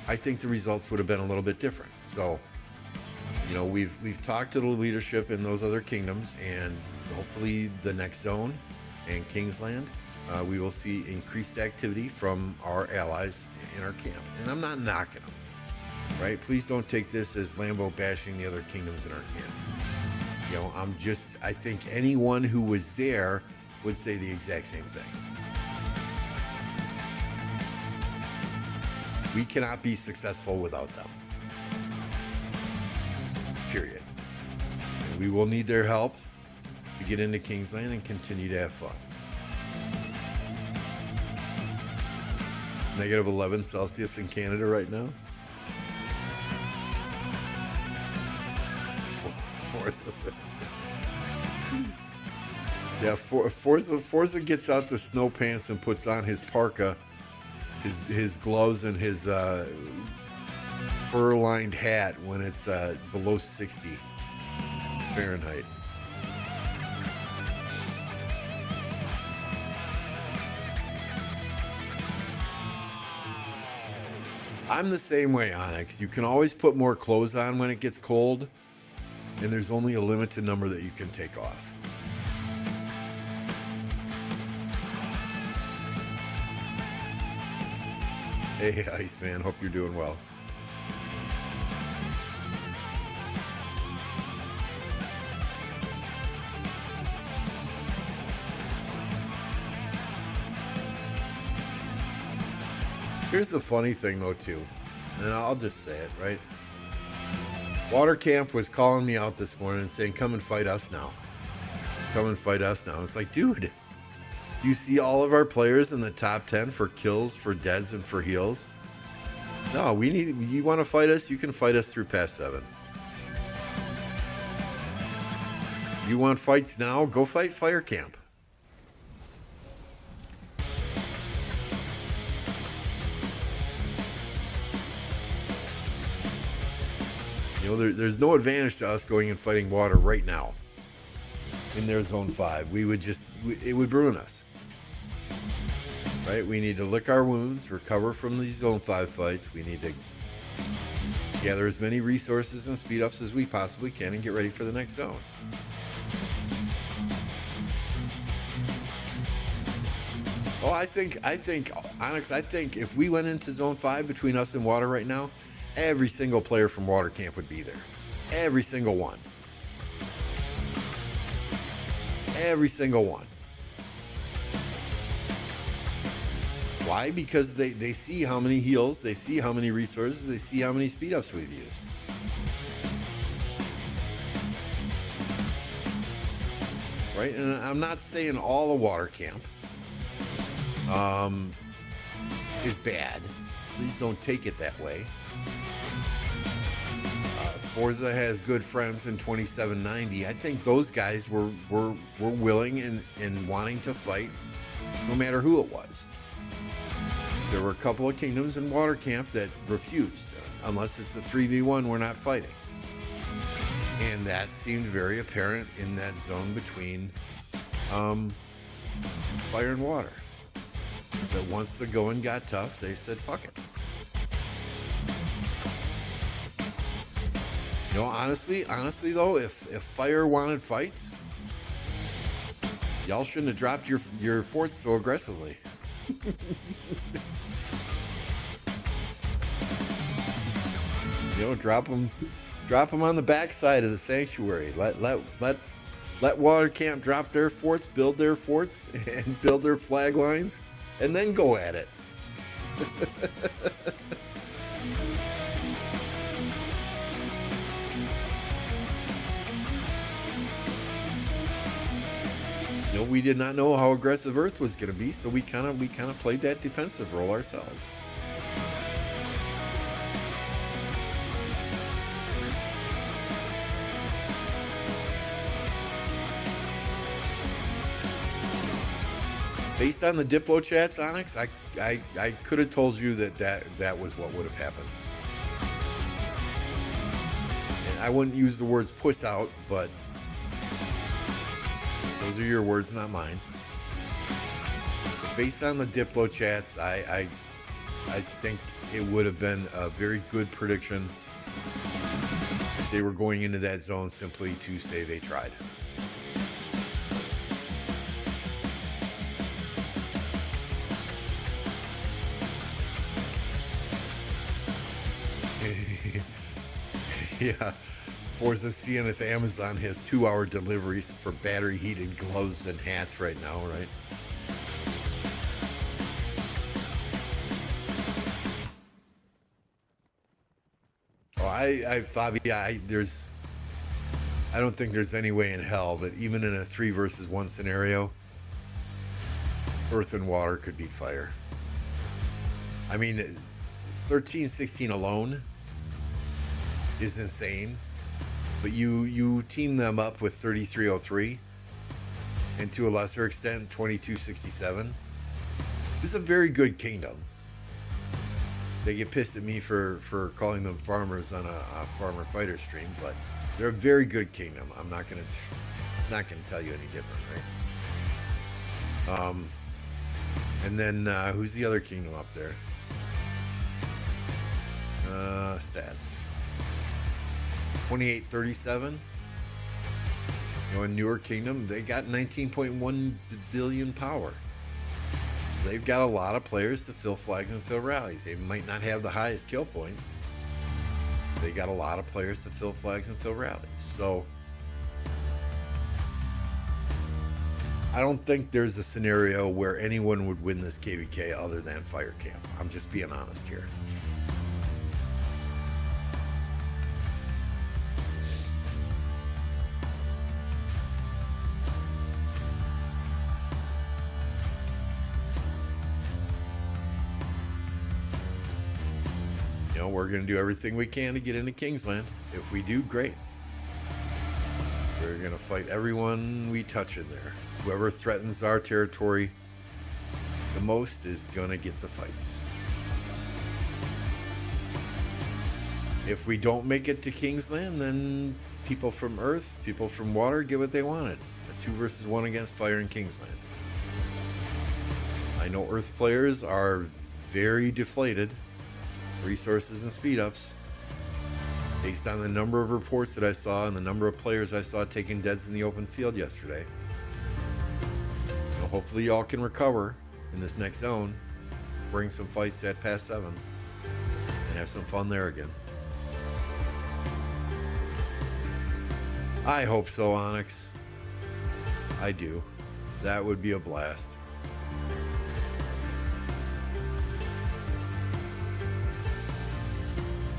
Speaker 1: I think the results would have been a little bit different. So, you know, we've talked to the leadership in those other kingdoms, and hopefully the next zone and Kingsland, we will see increased activity from our allies in our camp. And I'm not knocking them, right? Please don't take this as Lambo bashing the other kingdoms in our camp. You know, I think anyone who was there would say the exact same thing. We cannot be successful without them. Period. And we will need their help to get into Kingsland and continue to have fun. It's negative 11 Celsius in Canada right now. Forza. Yeah, Forza gets out the snow pants and puts on his parka, his gloves, and his fur-lined hat when it's below 60 Fahrenheit. I'm the same way, Onyx. You can always put more clothes on when it gets cold, and there's only a limited number that you can take off. Hey, Iceman, hope you're doing well. Here's the funny thing though too, and I'll just say it, right? Water Camp was calling me out this morning and saying, come and fight us now. Come and fight us now. It's like, dude, you see all of our players in the top 10 for kills, for deads, and for heals? No, you want to fight us? You can fight us through past 7. You want fights now? Go fight Fire Camp. You know, there's no advantage to us going and fighting water right now in their zone 5. It would ruin us. Right? We need to lick our wounds, recover from these zone 5 fights. We need to gather as many resources and speed ups as we possibly can and get ready for the next zone. Oh, I think, Onyx, I think if we went into zone 5 between us and water right now, every single player from Water Camp would be there. Every single one. Every single one. Why? Because they see how many heals, they see how many resources, they see how many speed ups we've used. Right? And I'm not saying all the Water Camp is bad. Please don't take it that way. Forza has good friends in 2790. I think those guys were willing and wanting to fight no matter who it was. There were a couple of kingdoms in Water Camp that refused. Unless it's a 3v1, we're not fighting. And that seemed very apparent in that zone between fire and water. That once the going got tough, they said, fuck it. You know, honestly though, if fire wanted fights, y'all shouldn't have dropped your forts so aggressively. You know, drop them on the backside of the sanctuary. Let Water Camp drop their forts, build their forts, and build their flag lines, and then go at it. You know, we did not know how aggressive Earth was going to be, so we kind of played that defensive role ourselves. Based on the Diplo chats, Onyx, I could have told you that was what would have happened. And I wouldn't use the words puss out, but those are your words, not mine. But based on the Diplo chats, I think it would have been a very good prediction if they were going into that zone simply to say they tried. Yeah, Forza seeing if Amazon has 2-hour deliveries for battery heated gloves and hats right now, right? Oh, Fabi, I don't think there's any way in hell that even in a 3 versus 1 scenario, Earth and Water could beat Fire. I mean, 1316 alone is insane, but you team them up with 3303 and to a lesser extent 2267. It's a very good kingdom. They get pissed at me for calling them farmers on a farmer fighter stream, but they're a very good kingdom. I'm not gonna tell you any different, right? And then who's the other kingdom up there? Stats. 2837. You know, in Newer Kingdom, they got 19.1 billion power. So they've got a lot of players to fill flags and fill rallies. They might not have the highest kill points. They got a lot of players to fill flags and fill rallies. So I don't think there's a scenario where anyone would win this KvK other than Fire Camp. I'm just being honest here. You know, we're going to do everything we can to get into Kingsland. If we do, great. We're going to fight everyone we touch in there. Whoever threatens our territory the most is going to get the fights. If we don't make it to Kingsland, then people from Earth, people from water get what they wanted. A 2 versus 1 against Fire in Kingsland. I know Earth players are very deflated. Resources and speed ups. Based on the number of reports that I saw and the number of players I saw taking deads in the open field yesterday. You know, hopefully y'all can recover in this next zone. Bring some fights at past 7. And have some fun there again. I hope so, Onyx. I do. That would be a blast.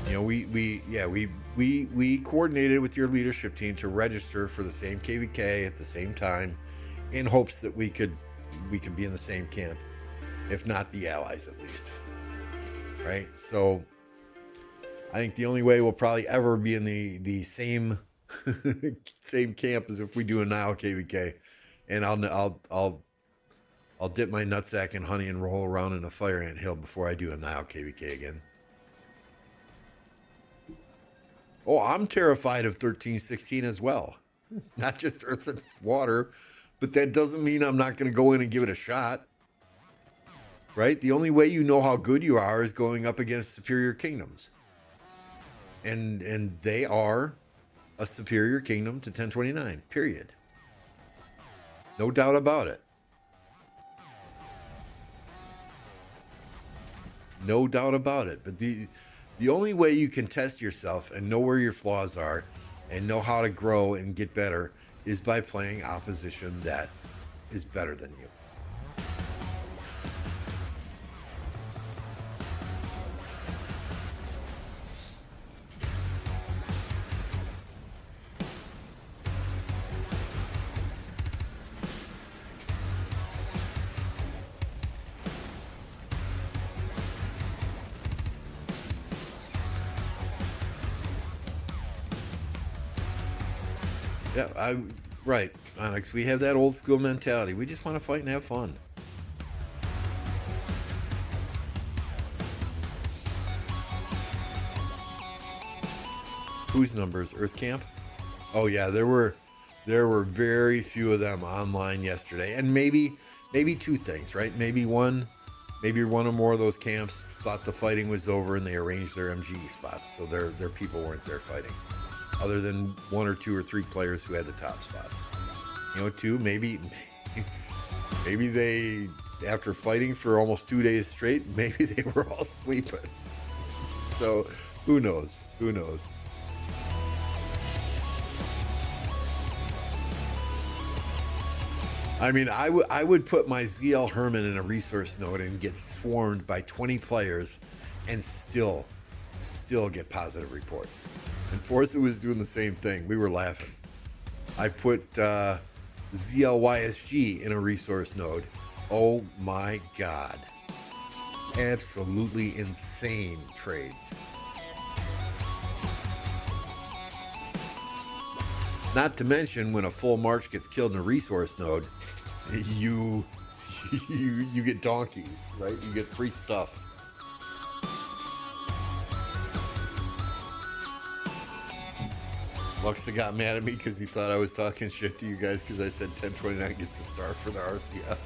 Speaker 1: You know, we coordinated with your leadership team to register for the same KvK at the same time, in hopes that we could be in the same camp, if not be allies at least. Right? So I think the only way we'll probably ever be in the same same camp as if we do a Nile KvK, and I'll dip my nutsack in honey and roll around in a fire ant hill before I do a Nile KvK again. Oh, I'm terrified of 1316 as well. Not just Earth and Water, but that doesn't mean I'm not going to go in and give it a shot. Right? The only way you know how good you are is going up against superior kingdoms. And they are a superior kingdom to 1029, period. No doubt about it. No doubt about it. But the only way you can test yourself and know where your flaws are and know how to grow and get better is by playing opposition that is better than you. Yeah, right, Onyx. We have that old school mentality. We just want to fight and have fun. Whose numbers? Earth Camp? Oh yeah, there were very few of them online yesterday, and maybe 2 things, right? Maybe one or more of those camps thought the fighting was over and they arranged their MGE spots, so their people weren't there fighting. Other than 1 or 2 or 3 players who had the top spots. You know, 2, maybe they, after fighting for almost 2 days straight, maybe they were all sleeping. So, who knows? Who knows? I mean, I would put my ZL Herman in a resource node and get swarmed by 20 players and still get positive reports. And Forza was doing the same thing. We were laughing. I put ZLYSG in a resource node. Oh my God. Absolutely insane trades. Not to mention, when a full march gets killed in a resource node, you get donkeys, right? You get free stuff. Luxta got mad at me because he thought I was talking shit to you guys because I said 1029 gets a star for the RCF.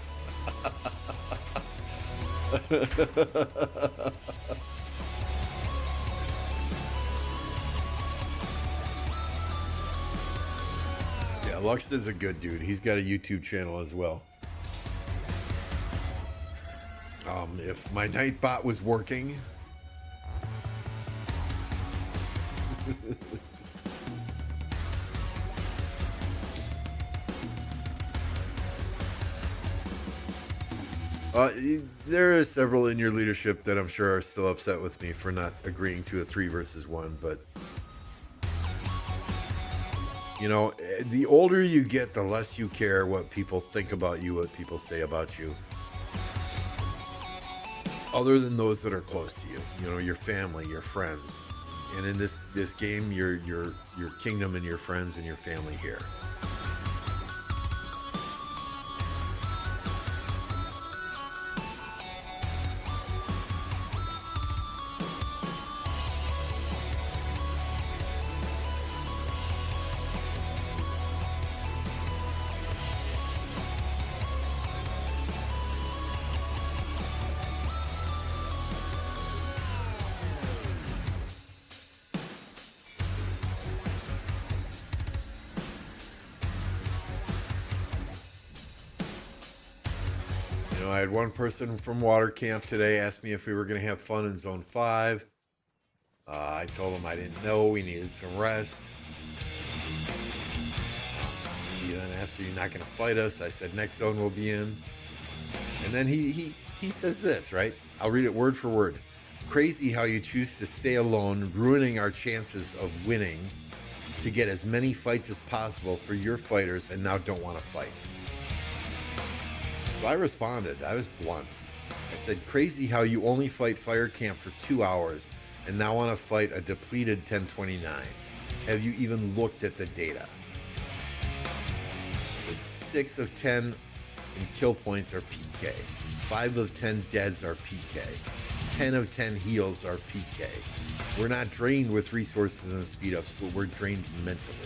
Speaker 1: Yeah, Luxta's a good dude. He's got a YouTube channel as well. If my Nightbot was working... There are several in your leadership that I'm sure are still upset with me for not agreeing to a 3 versus 1, but you know, the older you get, the less you care what people think about you, what people say about you. Other than those that are close to you, you know, your family, your friends. And in this game, your kingdom and your friends and your family here. You know, I had one person from water camp today ask me if we were going to have fun in Zone 5. I told him I didn't know. We needed some rest. He then asked, "Are you not going to fight us?" I said, "Next zone we'll be in." And then he says this, right? I'll read it word for word. "Crazy how you choose to stay alone, ruining our chances of winning to get as many fights as possible for your fighters and now don't want to fight." So I responded. I was blunt. I said, "Crazy how you only fight fire camp for 2 hours and now want to fight a depleted 1029. Have you even looked at the data?" I said 6 of 10 in kill points are PK. 5 of 10 deads are PK. 10 of 10 heals are PK. We're not drained with resources and speed ups, but we're drained mentally.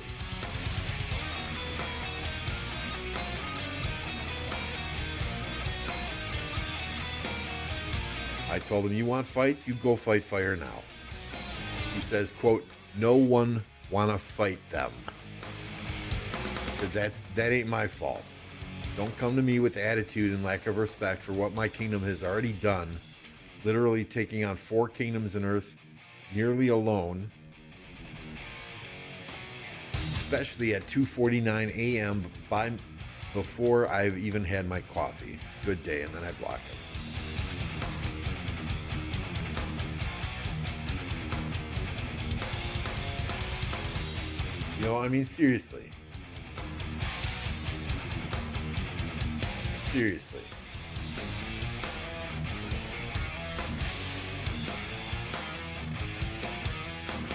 Speaker 1: I told him, "You want fights? You go fight fire now." He says, quote, "No one wanna fight them." I said, that ain't my fault. Don't come to me with attitude and lack of respect for what my kingdom has already done, literally taking on 4 kingdoms on Earth nearly alone, especially at 2:49 a.m. before I've even had my coffee. Good day, and then I block him. You know, I mean, seriously. Seriously.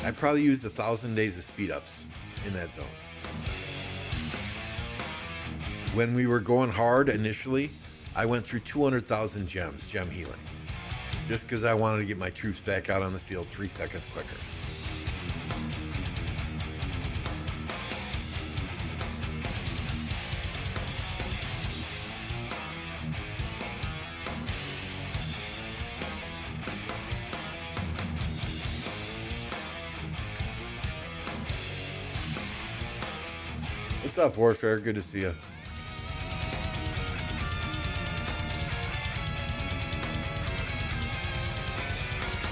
Speaker 1: I probably used 1,000 days of speed ups in that zone. When we were going hard initially, I went through 200,000 gems, gem healing, just because I wanted to get my troops back out on the field 3 seconds quicker. What's up, Warfare? Good to see you.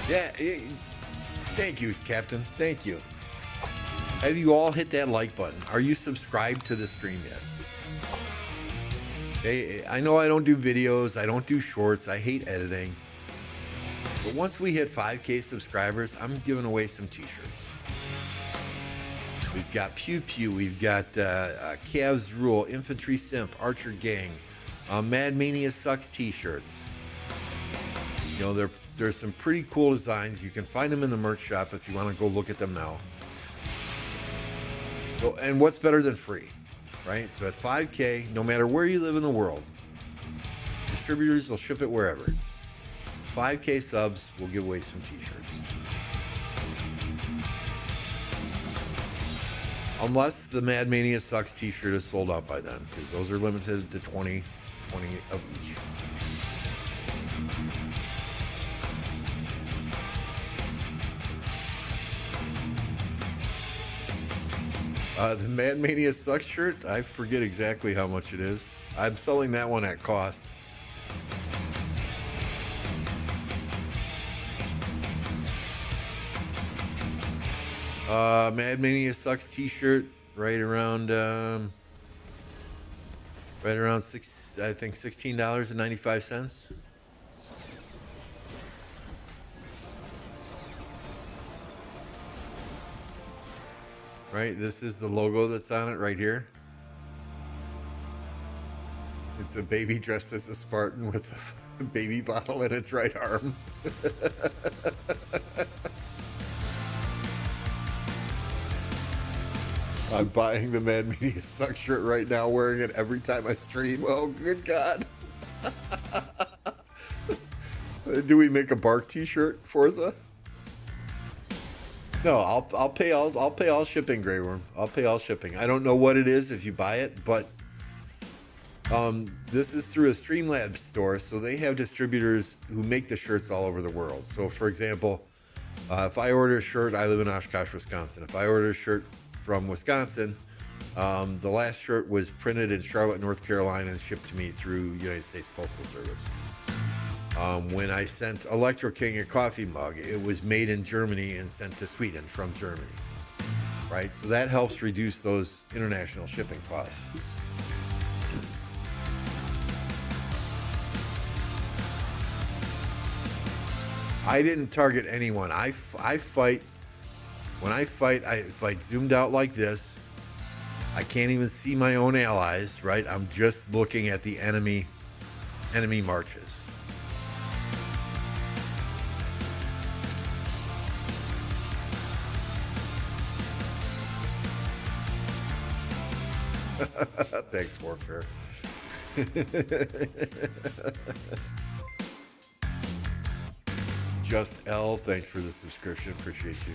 Speaker 1: Yeah, thank you, Captain. Thank you. Have you all hit that like button? Are you subscribed to the stream yet? Hey, I know I don't do videos. I don't do shorts. I hate editing. But once we hit 5K subscribers, I'm giving away some t-shirts. We've got Pew Pew, we've got Cavs Rule, Infantry Simp, Archer Gang, Mad Mania Sucks t-shirts. You know, there's some pretty cool designs. You can find them in the merch shop if you want to go look at them now. So, and what's better than free, right? So at 5K, no matter where you live in the world, distributors will ship it wherever. 5K subs, we'll give away some t-shirts. Unless the Mad Mania Sucks t-shirt is sold out by then, because those are limited to 20 of each. The Mad Mania Sucks shirt, I forget exactly how much it is. I'm selling that one at cost. Mad Mania Sucks t-shirt right around Right around I think $16.95. Right, this is the logo that's on it right here. It's a baby dressed as a Spartan with a baby bottle in its right arm. I'm buying the Mad Media Suck shirt right now, wearing it every time I stream. Oh, good God. Do we make a Bark t-shirt, Forza? No, I'll pay all shipping, Grey Worm. I'll pay all shipping. I don't know what it is if you buy it, but this is through a Streamlabs store, so they have distributors who make the shirts all over the world. So, for example, if I order a shirt, I live in Oshkosh, Wisconsin. If I order a shirt from Wisconsin, the last shirt was printed in Charlotte, North Carolina, and shipped to me through United States Postal Service. When I sent Electro King a coffee mug, it was made in Germany and sent to Sweden from Germany, right? So that helps reduce those international shipping costs. I didn't target anyone. I fight. When I fight zoomed out like this. I can't even see my own allies, right? I'm just looking at the enemy marches. Thanks, Warfare. Just L, thanks for the subscription. Appreciate you.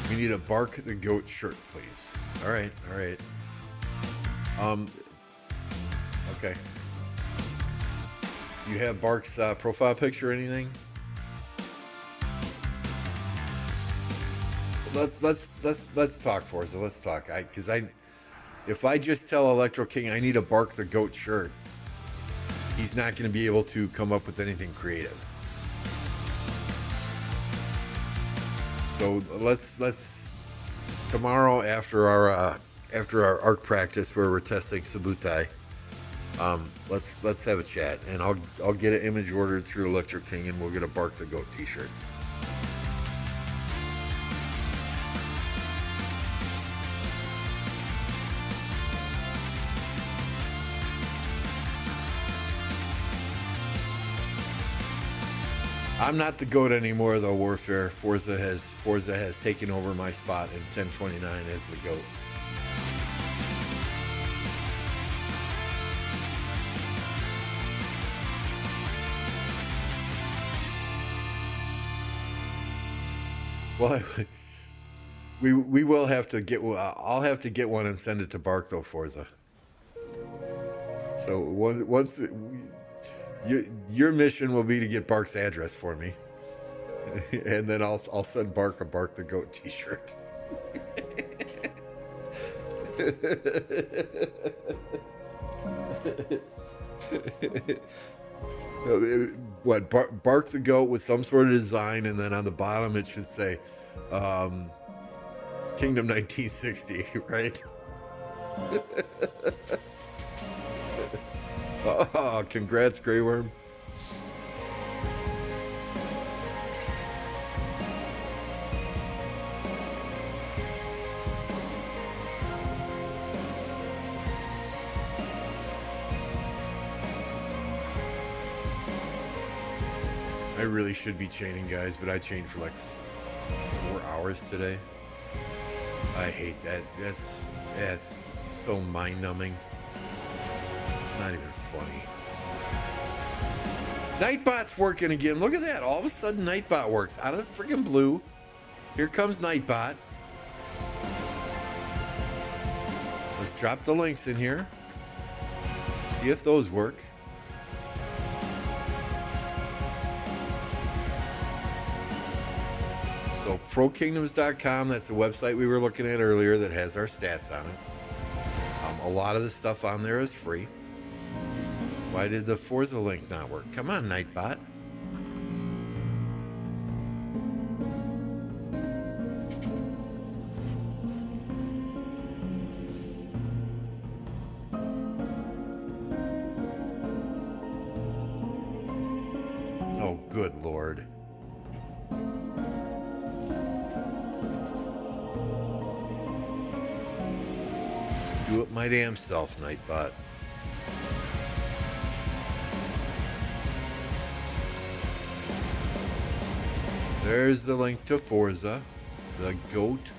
Speaker 1: We need a Bark the Goat shirt, please. All right. Okay. You have Bark's profile picture or anything? Let's talk, Forza. Let's talk. If I just tell Electro King I need a Bark the Goat shirt, he's not going to be able to come up with anything creative. So let's tomorrow after our ARC practice where we're testing Subutai, let's have a chat, and I'll get an image ordered through Electro King, and we'll get a Bark the Goat t-shirt. I'm not the GOAT anymore, though, Warfare. Forza has taken over my spot in 1029 as the GOAT. Well, we will have to get. I'll have to get one and send it to Bark, though, Forza. So once. Your mission will be to get Bark's address for me, and then I'll send Bark a Bark the Goat t-shirt. What, Bark the Goat with some sort of design, and then on the bottom it should say Kingdom 1960, right? Oh, congrats, Grey Worm. I really should be chaining, guys, but I chained for like 4 hours today. I hate that. That's so mind-numbing. It's not even funny. Nightbot's working again. Look at that. All of a sudden, Nightbot works. Out of the freaking blue. Here comes Nightbot. Let's drop the links in here. See if those work. So ProKingdoms.com, that's the website we were looking at earlier that has our stats on it. A lot of the stuff on there is free. Why did the Forza link not work? Come on, Nightbot. Good Lord. Do it my damn self, Nightbot. There's the link to Forza, the GOAT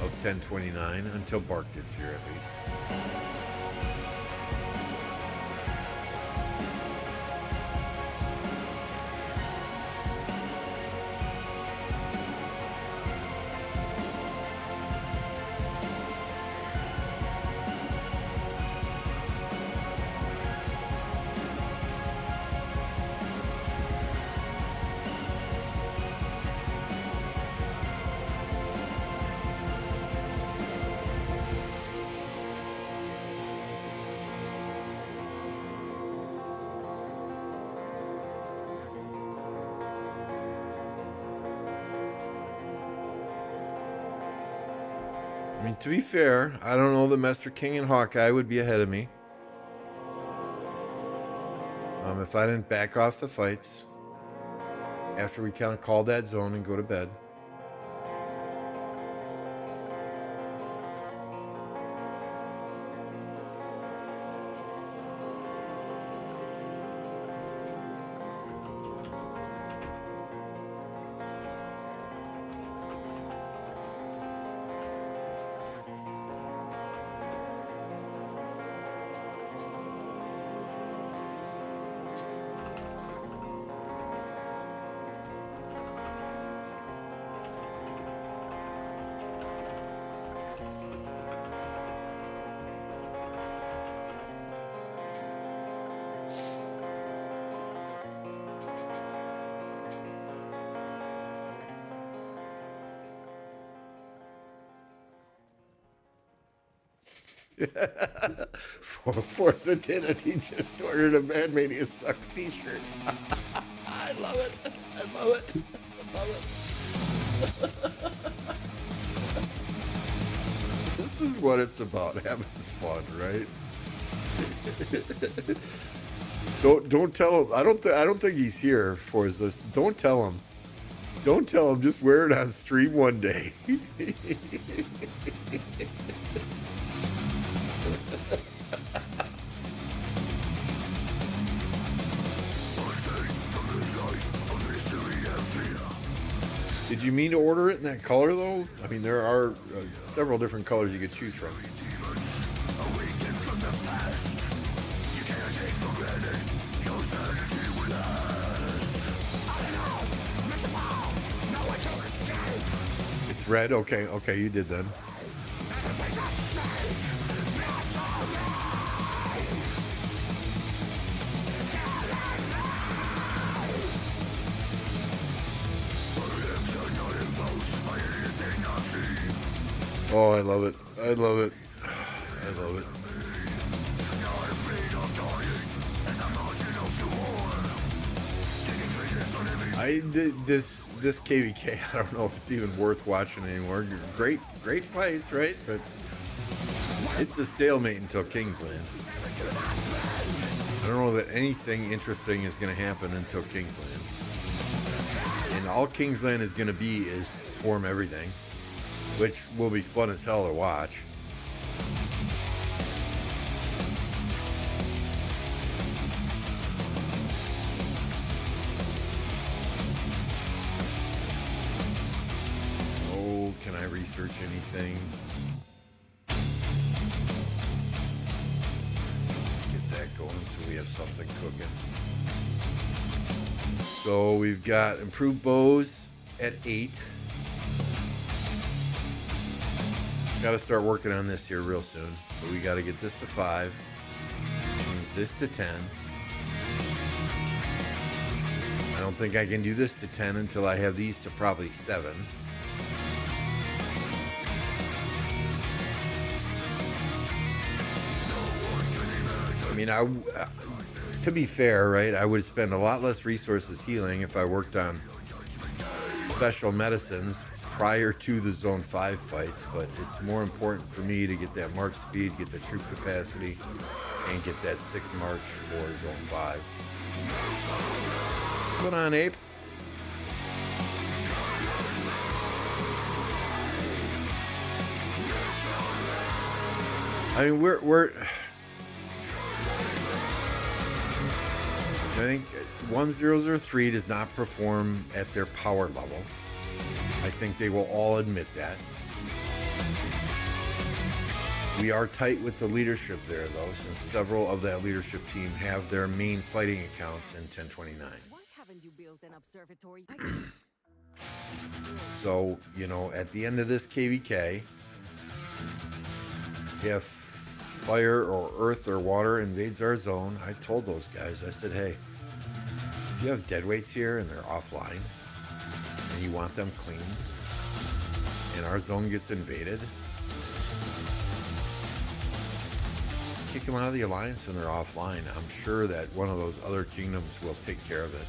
Speaker 1: of 1029, until Bark gets here at least. I mean, to be fair, I don't know that Master King and Hawkeye would be ahead of me. If I didn't back off the fights after we kind of called that zone and go to bed. Forza did it. He just ordered a Mad Mania Sucks t-shirt. I love it. I love it. I love it. This is what it's about, having fun, right? Don't tell him. I don't think he's here for this. Don't tell him. Don't tell him. Just wear it on stream one day. Did you mean to order it in that color, though? I mean, there are several different colors you could choose from. It's red? Okay, okay, you did then. Oh, I love it. I love it. I love it. This KvK, I don't know if it's even worth watching anymore. Great fights, right? But it's a stalemate until Kingsland. I don't know that anything interesting is going to happen until Kingsland. And all Kingsland is going to be is swarm everything, which will be fun as hell to watch. Oh, can I research anything? Let's get that going so we have something cooking. So we've got improved bows at 8. Got to start working on this here real soon. So we got to get this to 5. Change this to 10. I don't think I can do this to 10 until I have these to probably 7. I mean, to be fair, right, I would spend a lot less resources healing if I worked on special medicines prior to the Zone 5 fights, but it's more important for me to get that march speed, get the troop capacity, and get that 6 march for Zone 5. What's going on, Abe? I mean, we're I think 1003 does not perform at their power level. I think they will all admit that. We are tight with the leadership there, though, since several of that leadership team have their main fighting accounts in 1029.
Speaker 3: Why haven't you built an observatory?
Speaker 1: So, you know, at the end of this KvK, if fire or earth or water invades our zone, I told those guys, I said, hey, if you have dead weights here and they're offline and you want them cleaned and our zone gets invaded, just kick them out of the alliance when they're offline. I'm sure that one of those other kingdoms will take care of it.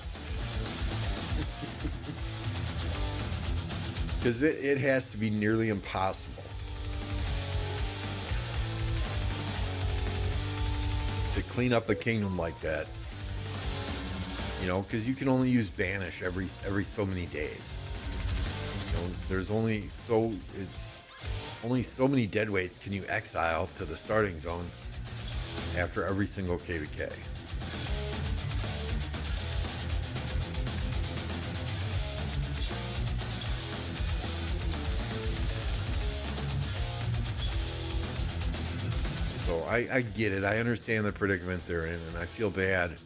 Speaker 1: Because it has to be nearly impossible to clean up a kingdom like that, you know, because you can only use banish every so many days. You know, there's only so many dead weights can you exile to the starting zone after every single KvK. So I get it. I understand the predicament they're in, and I feel bad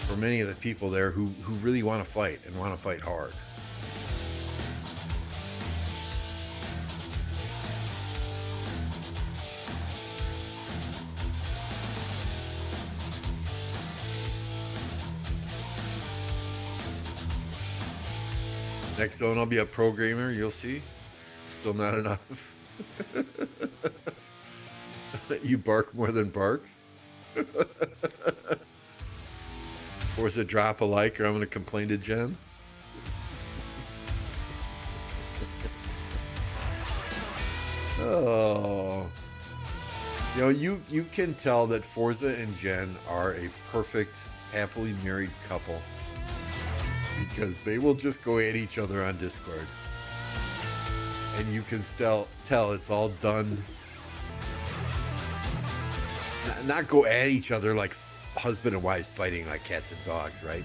Speaker 1: for many of the people there who really want to fight and want to fight hard. Next zone, I'll be a programmer. You'll see. Still not enough. You bark more than bark. Force a drop a like or I'm going to complain to Jen. Oh. You know, you can tell that Forza and Jen are a perfect, happily married couple because they will just go at each other on Discord. And you can still tell it's all done. Not go at each other like husband and wives fighting like cats and dogs, right?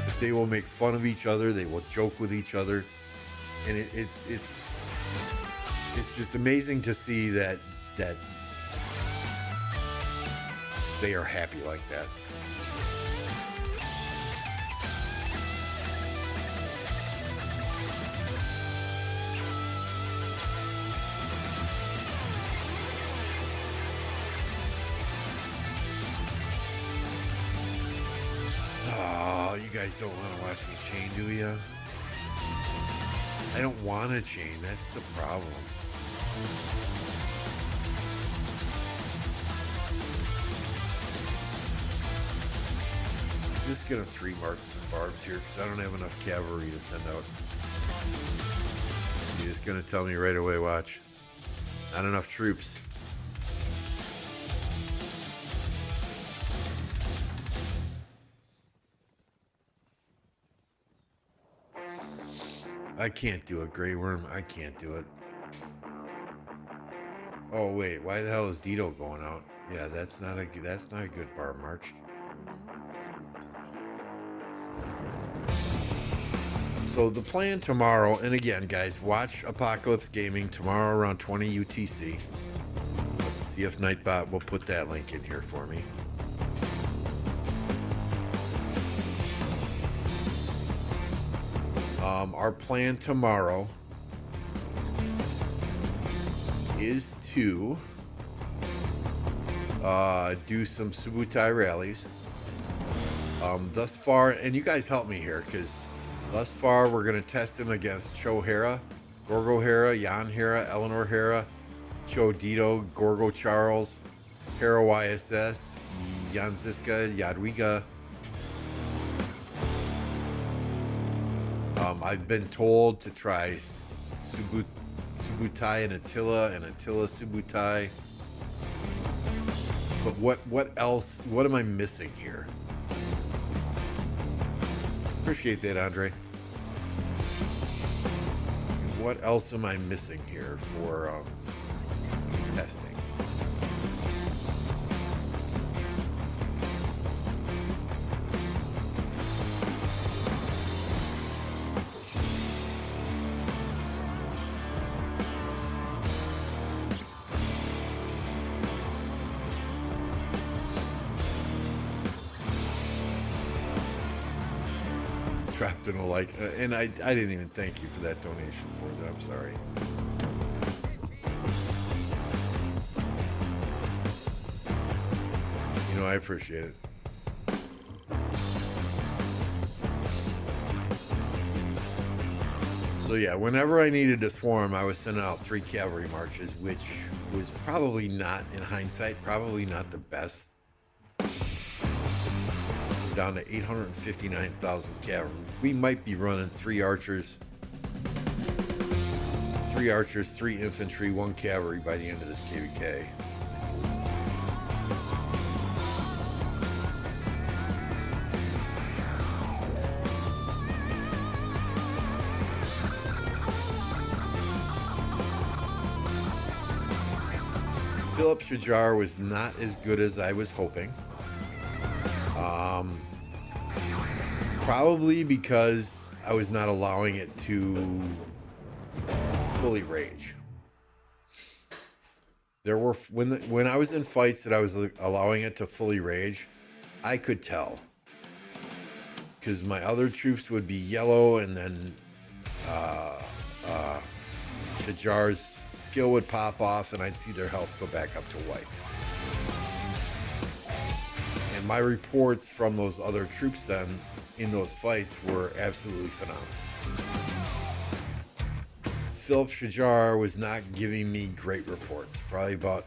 Speaker 1: But they will make fun of each other. They will joke with each other. And it's just amazing to see that they are happy like that. You guys don't want to watch me chain, do you? I don't want to chain. That's the problem. I'm just gonna 3 march some barbs here because I don't have enough cavalry to send out. You're just gonna tell me right away, watch. Not enough troops. I can't do it, Grey Worm. I can't do it. Oh wait, why the hell is Dito going out? Yeah, that's not a good Barb march. So the plan tomorrow, and again, guys, watch Apocalypse Gaming tomorrow around 20 UTC. Let's see if Nightbot will put that link in here for me. Our plan tomorrow is to do some Subutai rallies. Thus far, and you guys help me here, because thus far we're going to test him against Cho Hera, Gorgo Hera, Jan Hera, Eleanor Hera, Cho Dito, Gorgo Charles, Hera YSS, Janziska, Yadwiga. I've been told to try Subutai and Attila Subutai. But what else? What am I missing here? Appreciate that, Andre. What else am I missing here for testing? Trapped in a like, and I didn't even thank you for that donation, Forza. I'm sorry. You know, I appreciate it. So yeah, whenever I needed to swarm, I was sending out 3 cavalry marches, which was probably not, in hindsight, probably not the best. Down to 859,000 cavalry. We might be running 3 archers, 3 infantry, 1 cavalry by the end of this KvK. Philip Shajar was not as good as I was hoping. Probably because I was not allowing it to fully rage. There were when I was in fights that I was allowing it to fully rage, I could tell because my other troops would be yellow, and then Shajar's skill would pop off, and I'd see their health go back up to white. And my reports from those other troops then in those fights were absolutely phenomenal. Philip Shajar was not giving me great reports, probably about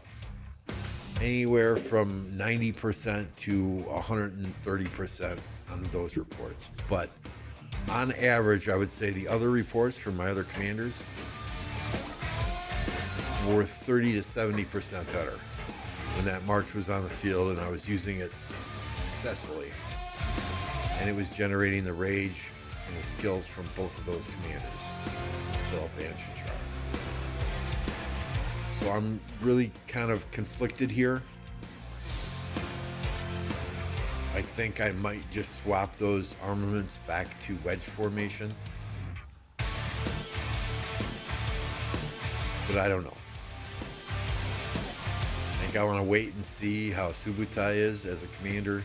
Speaker 1: anywhere from 90% to 130% on those reports. But on average, I would say the other reports from my other commanders were 30 to 70% better when that march was on the field and I was using it successfully. And it was generating the rage and the skills from both of those commanders, Philip and Shajar. So I'm really kind of conflicted here. I think I might just swap those armaments back to wedge formation. But I don't know. I think I want to wait and see how Subutai is as a commander.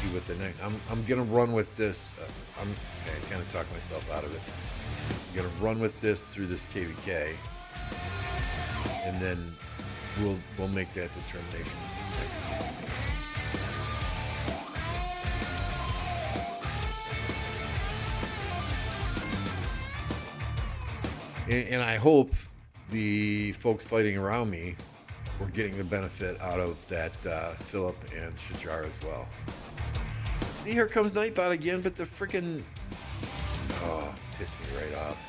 Speaker 1: See what the next. I'm gonna run with this. I kind of talked myself out of it. I'm gonna run with this through this KvK, and then we'll make that determination next week. And I hope the folks fighting around me were getting the benefit out of that Philip and Shajar as well. See, here comes Nightbot again, but the freaking... Oh, pissed me right off.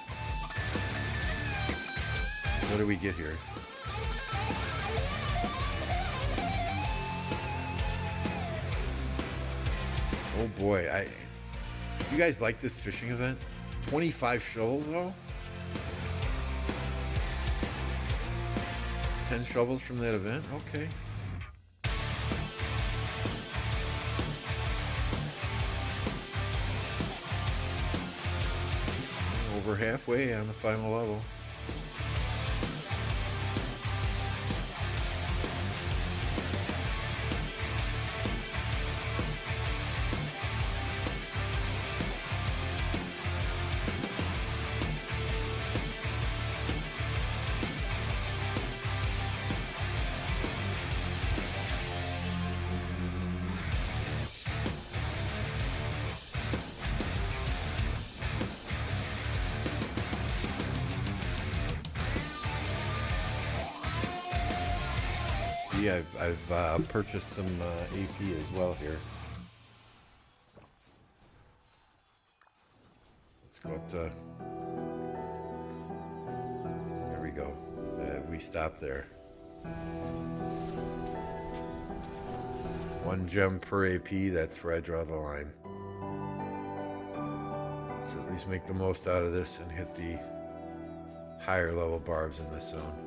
Speaker 1: What do we get here? Oh boy, you guys like this fishing event? 25 shovels though? 10 shovels from that event? Okay. Over halfway on the final level. Yeah, I've purchased some AP as well here. Let's go up to... There we go. We stopped there. 1 gem per AP, that's where I draw the line. So at least make the most out of this and hit the higher level barbs in this zone.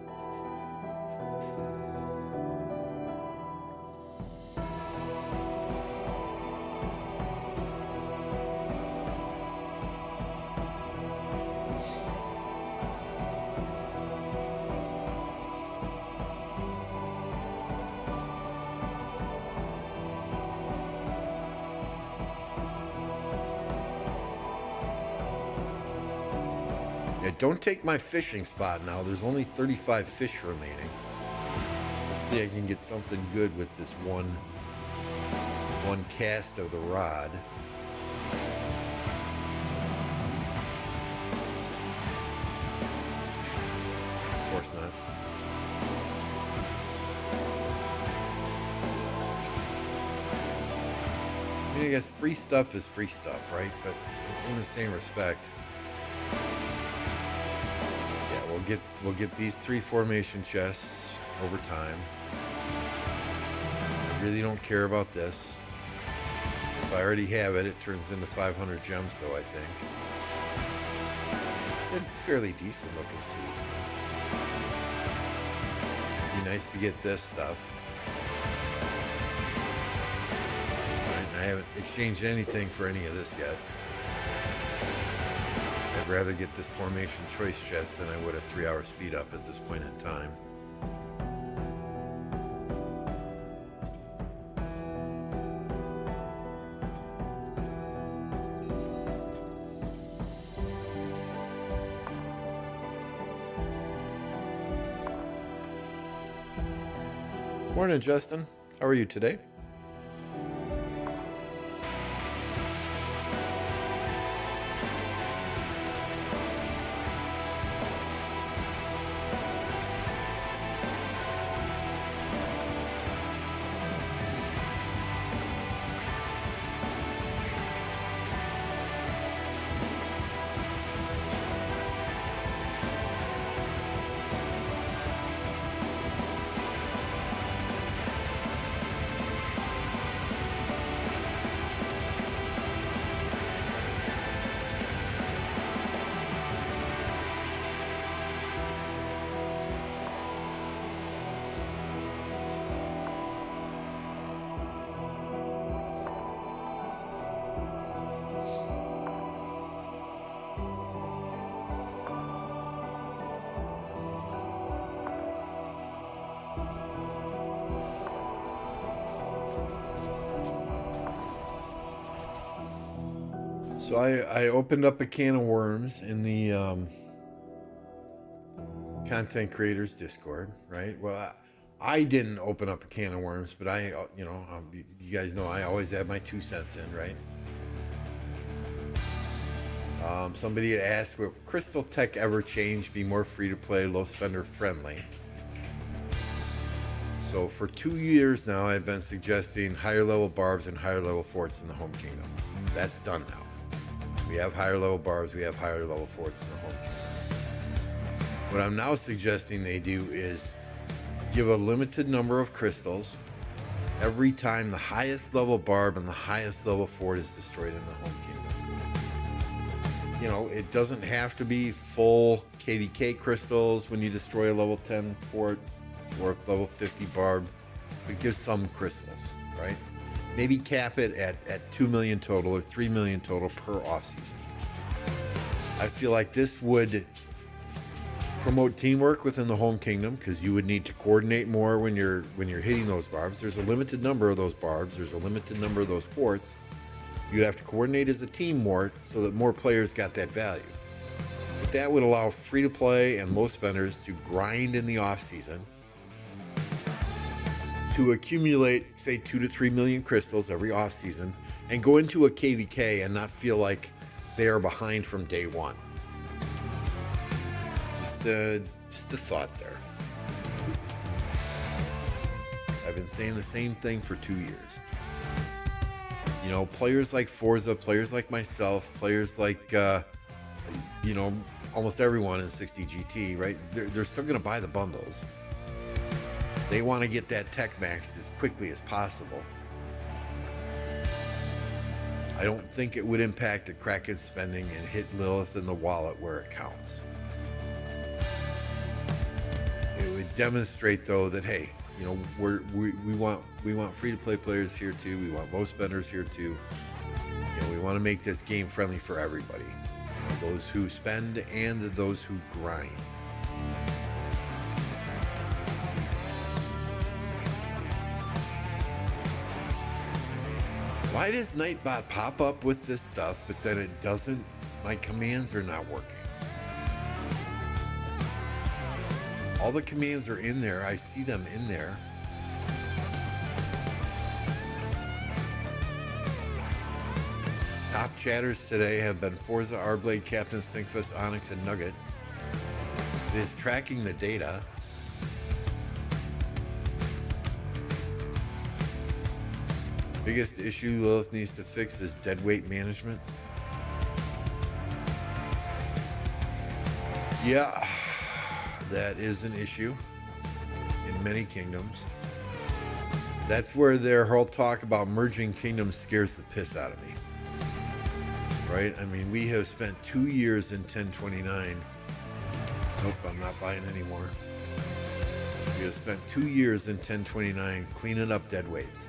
Speaker 1: Yeah, don't take my fishing spot now. There's only 35 fish remaining. Hopefully I can get something good with this one cast of the rod. Of course not. I mean, I guess free stuff is free stuff, right? But in the same respect, we'll get these 3 formation chests over time. I really don't care about this. If I already have it, it turns into 500 gems though, I think. It's a fairly decent looking cityscape. Be nice to get this stuff. Right, I haven't exchanged anything for any of this yet. I'd rather get this formation choice chest than I would a 3-hour speed up at this point in time. Morning, Justin. How are you today? So I opened up a can of worms in the content creators Discord, right? Well, I didn't open up a can of worms, but you guys know I always have my 2 cents in, right? Somebody had asked, will Crystal Tech ever change, be more free to play, low spender friendly? So for 2 years now, I've been suggesting higher level barbs and higher level forts in the home kingdom. That's done now. We have higher level barbs, we have higher level forts in the home kingdom. What I'm now suggesting they do is give a limited number of crystals every time the highest level barb and the highest level fort is destroyed in the home kingdom. You know, it doesn't have to be full KvK crystals when you destroy a level 10 fort or level 50 barb, but give some crystals, right? Maybe cap it at 2 million total or 3 million total per offseason. I feel like this would promote teamwork within the home kingdom, because you would need to coordinate more when you're hitting those barbs. There's a limited number of those barbs. There's a limited number of those forts. You'd have to coordinate as a team more so that more players got that value. But that would allow free to play and low spenders to grind in the off season to accumulate, say, 2 to 3 million crystals every off season and go into a KvK and not feel like they are behind from day one. Just a thought there. I've been saying the same thing for 2 years. You know, players like Forza, players like myself, players like, almost everyone in 60 GT, right? They're still going to buy the bundles. They want to get that tech maxed as quickly as possible. I don't think it would impact the Kraken spending and hit Lilith in the wallet where it counts. It would demonstrate, though, that hey, you know, we want free-to-play players here too. We want low spenders here too. You know, we want to make this game friendly for everybody. You know, those who spend and those who grind. Why does Nightbot pop up with this stuff, but then it doesn't? My commands are not working. All the commands are in there. I see them in there. Top chatters today have been Forza, Arblade, Captain, Stinkfist, Onyx, and Nugget. It is tracking the data. Biggest issue Lilith needs to fix is deadweight management. Yeah, that is an issue in many kingdoms. That's where their whole talk about merging kingdoms scares the piss out of me. Right? I mean, we have spent 2 years in 1029. Nope, I'm not buying anymore. We have spent 2 years in 1029 cleaning up deadweights.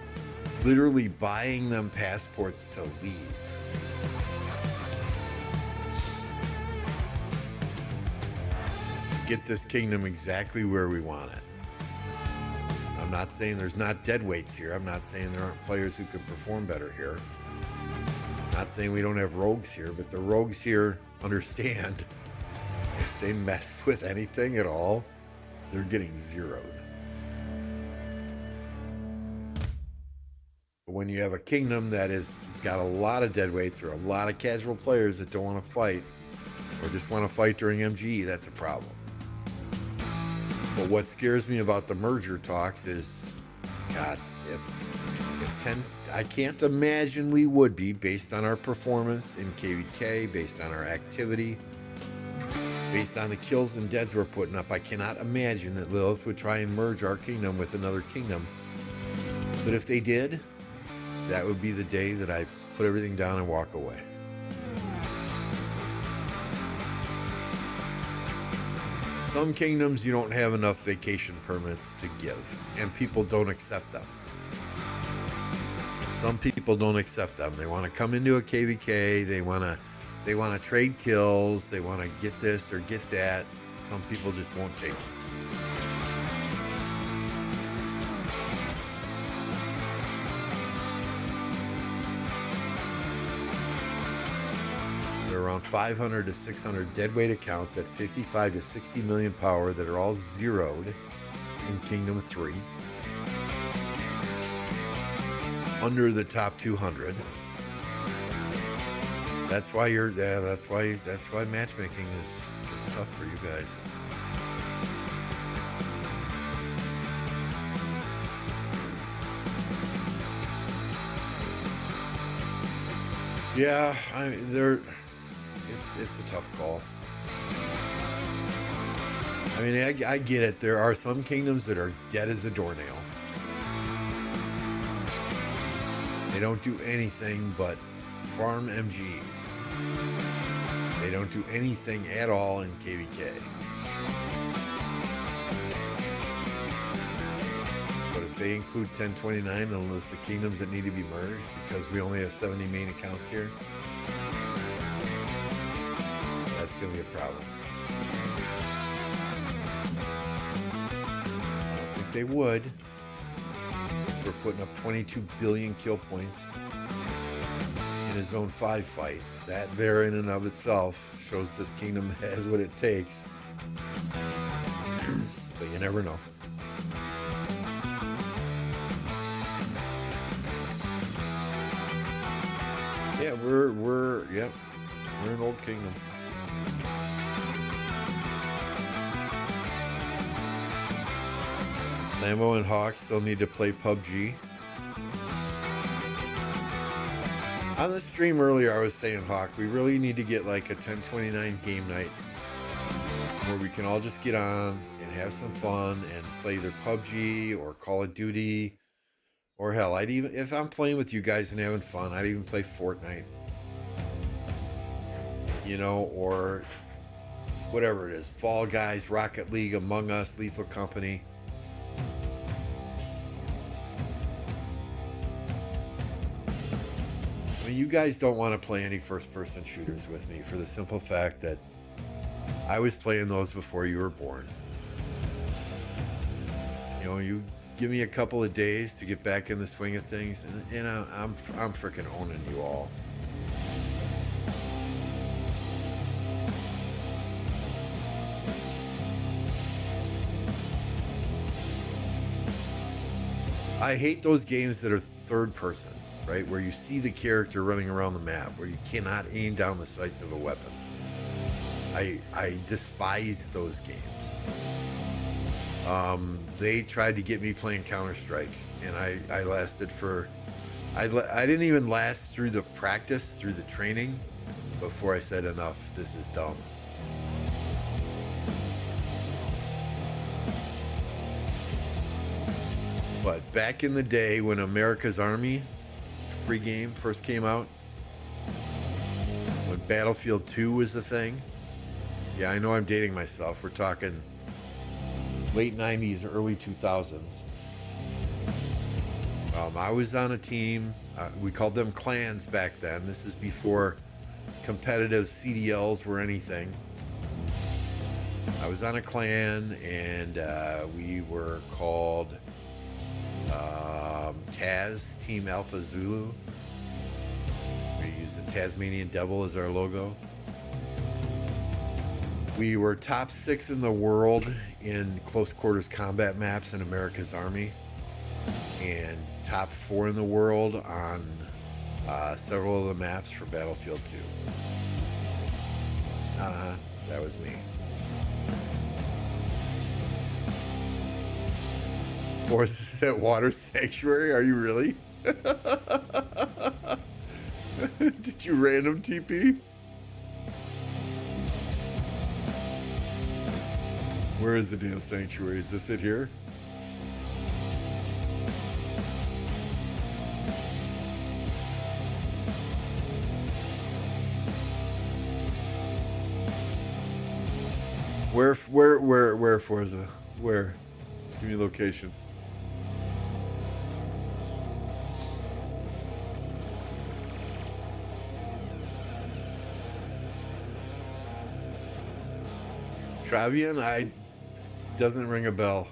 Speaker 1: Literally buying them passports to leave. Get this kingdom exactly where we want it. I'm not saying there's not deadweights here. I'm not saying there aren't players who could perform better here. I'm not saying we don't have rogues here, but the rogues here understand if they mess with anything at all, they're getting zeroed. But when you have a kingdom that has got a lot of deadweights or a lot of casual players that don't want to fight or just want to fight during MGE, that's a problem. But what scares me about the merger talks is, God, if 10, I can't imagine we would be based on our performance in KvK, based on our activity, based on the kills and deads we're putting up. I cannot imagine that Lilith would try and merge our kingdom with another kingdom. But if they did, that would be the day that I put everything down and walk away. Some kingdoms you don't have enough vacation permits to give, and people don't accept them. Some people don't accept them. They want to come into a KvK, they want to trade kills, they want to get this or get that. Some people just won't take it. Around 500 to 600 deadweight accounts at 55 to 60 million power that are all zeroed in Kingdom 3. Under the top 200. That's why that's why matchmaking is tough for you guys. Yeah, it's a tough call. I mean, I get it. There are some kingdoms that are dead as a doornail. They don't do anything but farm MGs. They don't do anything at all in KvK. But if they include 1029 on the list of kingdoms that need to be merged because we only have 70 main accounts here, that's going to be a problem. I don't think they would, since we're putting up 22 billion kill points in a Zone 5 fight. That there in and of itself shows this kingdom has what it takes. But you never know. Yeah, we're an old kingdom. Lambo and Hawk still need to play PUBG. On the stream earlier, I was saying, Hawk, we really need to get like a 1029 game night where we can all just get on and have some fun and play either PUBG or Call of Duty Or hell, I'd even, if I'm playing with you guys and having fun, I'd even play Fortnite. You know, or whatever it is. Fall Guys, Rocket League, Among Us, Lethal Company. I mean, you guys don't want to play any first-person shooters with me for the simple fact that I was playing those before you were born. You know, you give me a couple of days to get back in the swing of things, and I'm freaking owning you all. I hate those games that are third person, right? Where you see the character running around the map, where you cannot aim down the sights of a weapon. I despise those games. They tried to get me playing Counter-Strike, and I lasted for... I didn't even last through the practice, through the training, before I said enough, this is dumb. But back in the day when America's Army free game first came out, when Battlefield 2 was the thing, yeah, I know I'm dating myself. We're talking late 90s, early 2000s. I was on a team. We called them clans back then. This is before competitive CDLs were anything. I was on a clan, and we were called Taz, Team Alpha Zulu. We used the Tasmanian Devil as our logo. We were top 6 in the world in close quarters combat maps in America's Army, and top 4 in the world on several of the maps for Battlefield 2. That was me. Forces set water sanctuary? Are you really? Did you random TP? Where is the damn sanctuary? Is this it here? Where, Forza? Where? Give me location. Travian, doesn't ring a bell.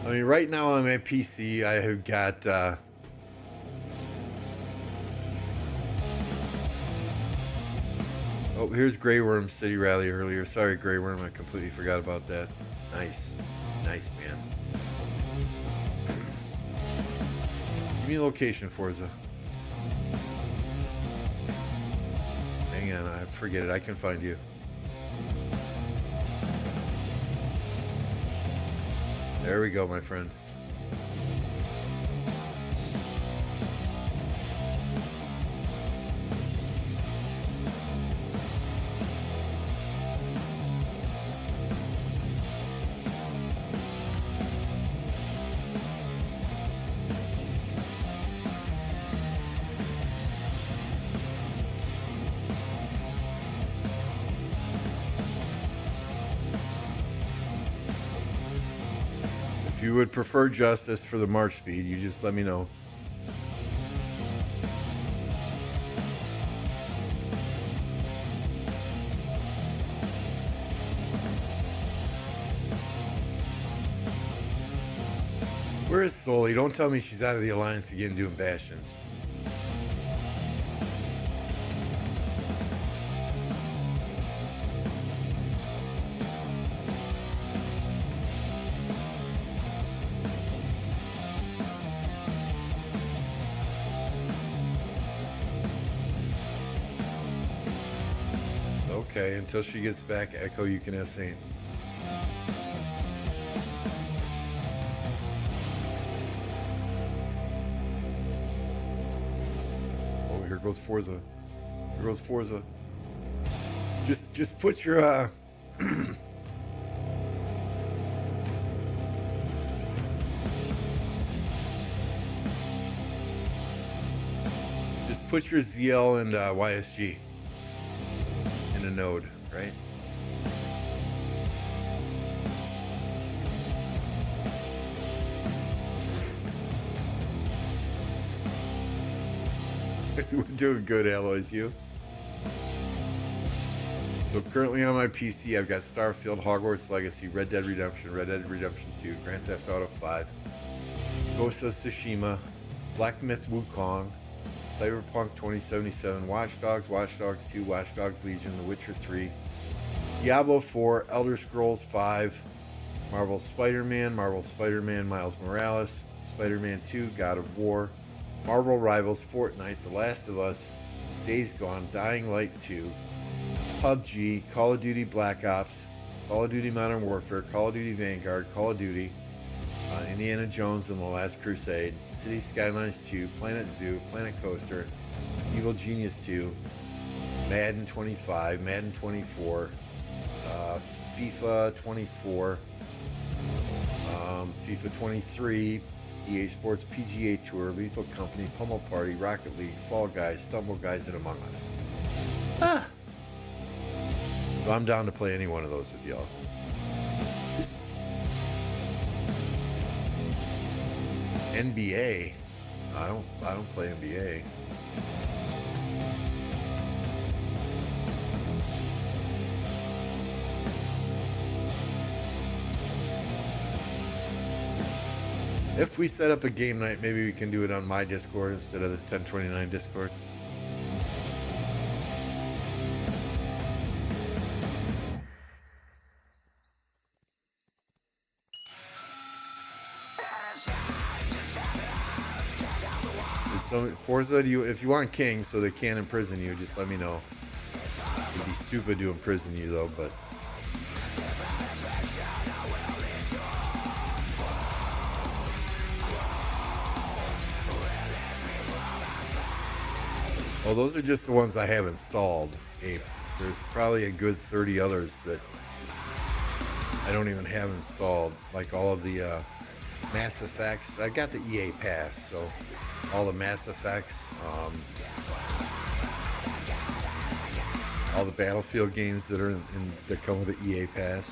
Speaker 1: I mean, right now on my PC, I have got oh, here's Grey Worm City Rally earlier. Sorry, Grey Worm, I completely forgot about that. Nice, man. Give me a location, Forza. Hang on, I forget it. I can find you. There we go, my friend. If you would prefer justice for the march speed, you just let me know. Where is Sully? Don't tell me she's out of the Alliance again doing bastions. Okay, until she gets back, Echo, you can have Saint. Oh, here goes Forza. Here goes Forza. Just put your put your ZL and YSG in a node, right? We're doing good, Alloys, you. So currently on my PC, I've got Starfield, Hogwarts Legacy, Red Dead Redemption 2, Grand Theft Auto 5, Ghost of Tsushima, Black Myth Wukong, Cyberpunk 2077, Watch Dogs, Watch Dogs 2, Watch Dogs Legion, The Witcher 3, Diablo 4, Elder Scrolls 5, Marvel Spider-Man, Miles Morales, Spider-Man 2, God of War, Marvel Rivals, Fortnite, The Last of Us, Days Gone, Dying Light 2, PUBG, Call of Duty Black Ops, Call of Duty Modern Warfare, Call of Duty Vanguard, Call of Duty, Indiana Jones and the Last Crusade, City Skylines 2, Planet Zoo, Planet Coaster, Evil Genius 2, Madden 25, Madden 24, FIFA 24, FIFA 23, EA Sports PGA Tour, Lethal Company, Pummel Party, Rocket League, Fall Guys, Stumble Guys, and Among Us. So I'm down to play any one of those with y'all. NBA? I don't play NBA. If we set up a game night, maybe we can do it on my Discord instead of the 1029 Discord. So Forza, if you want kings so they can't imprison you, just let me know. It'd be stupid to imprison you though, but well, those are just the ones I have installed, Ape. There's probably a good 30 others that I don't even have installed, like all of the Mass Effects. I got the EA Pass, so all the Mass Effects, all the Battlefield games that are that come with the EA Pass.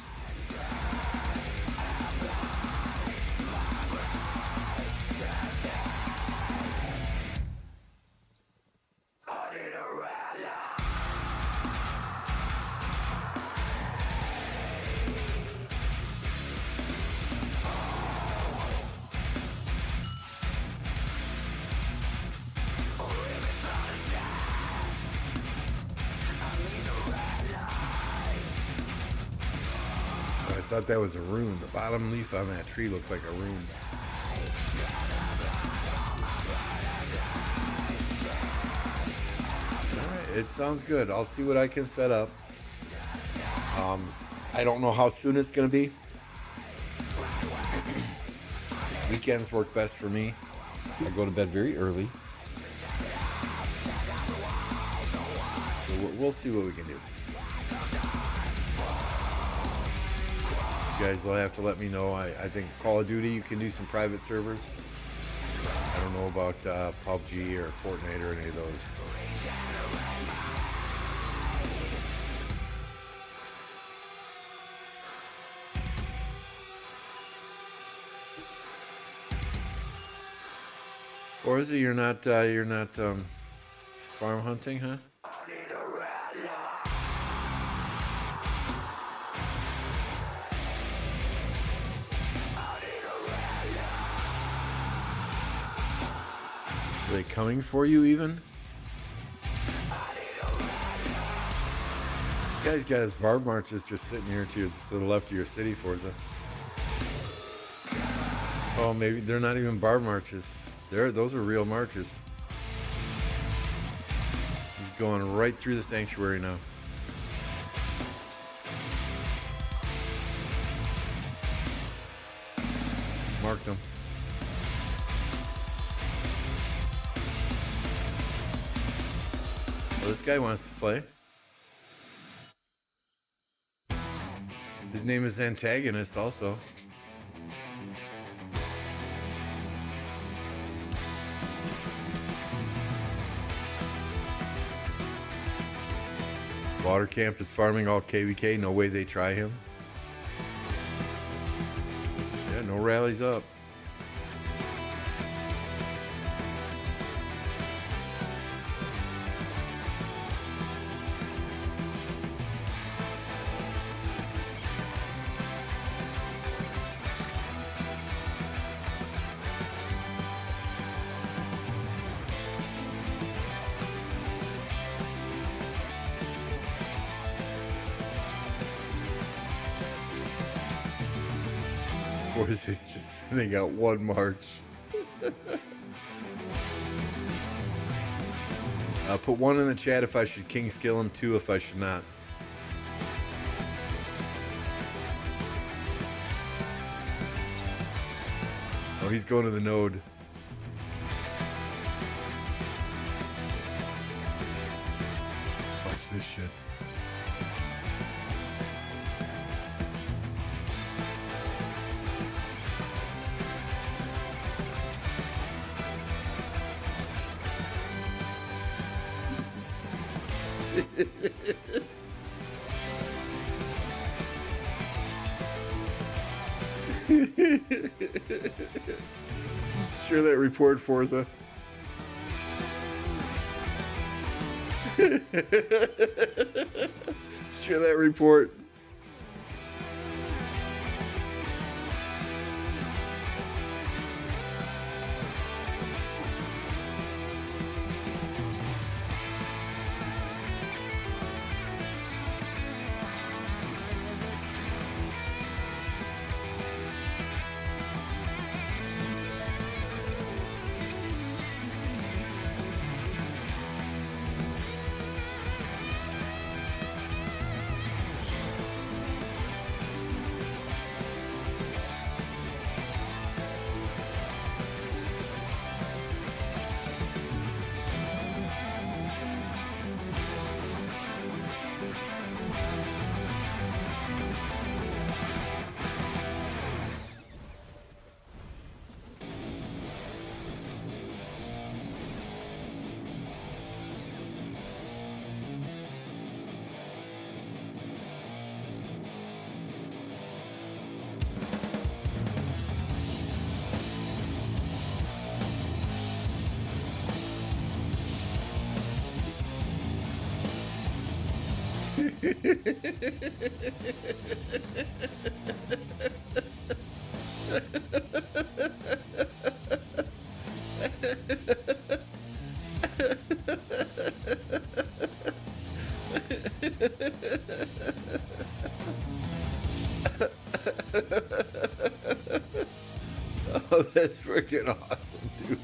Speaker 1: I thought that was a rune. The bottom leaf on that tree looked like a rune. Alright, it sounds good. I'll see what I can set up. I don't know how soon it's going to be. Weekends work best for me. I go to bed very early. So we'll see what we can do. You guys will have to let me know. I think Call of Duty, you can do some private servers. I don't know about PUBG or Fortnite or any of those. Forza, you're not farm hunting, huh? Are they coming for you even? This guy's got his Barb marches just sitting here to the left of your city, Forza. Oh, maybe they're not even Barb marches. Those are real marches. He's going right through the sanctuary now. Marked him. Well, this guy wants to play. His name is Antagonist also. Water Camp is farming all KvK. No way they try him. Yeah, no rallies up. Force is just sending out one march. Put 1 in the chat if I should king skill him, 2 if I should not. Oh, he's going to the node. Watch this shit. Share that report, Forza. Share that report. Oh, that's freaking awesome, dude.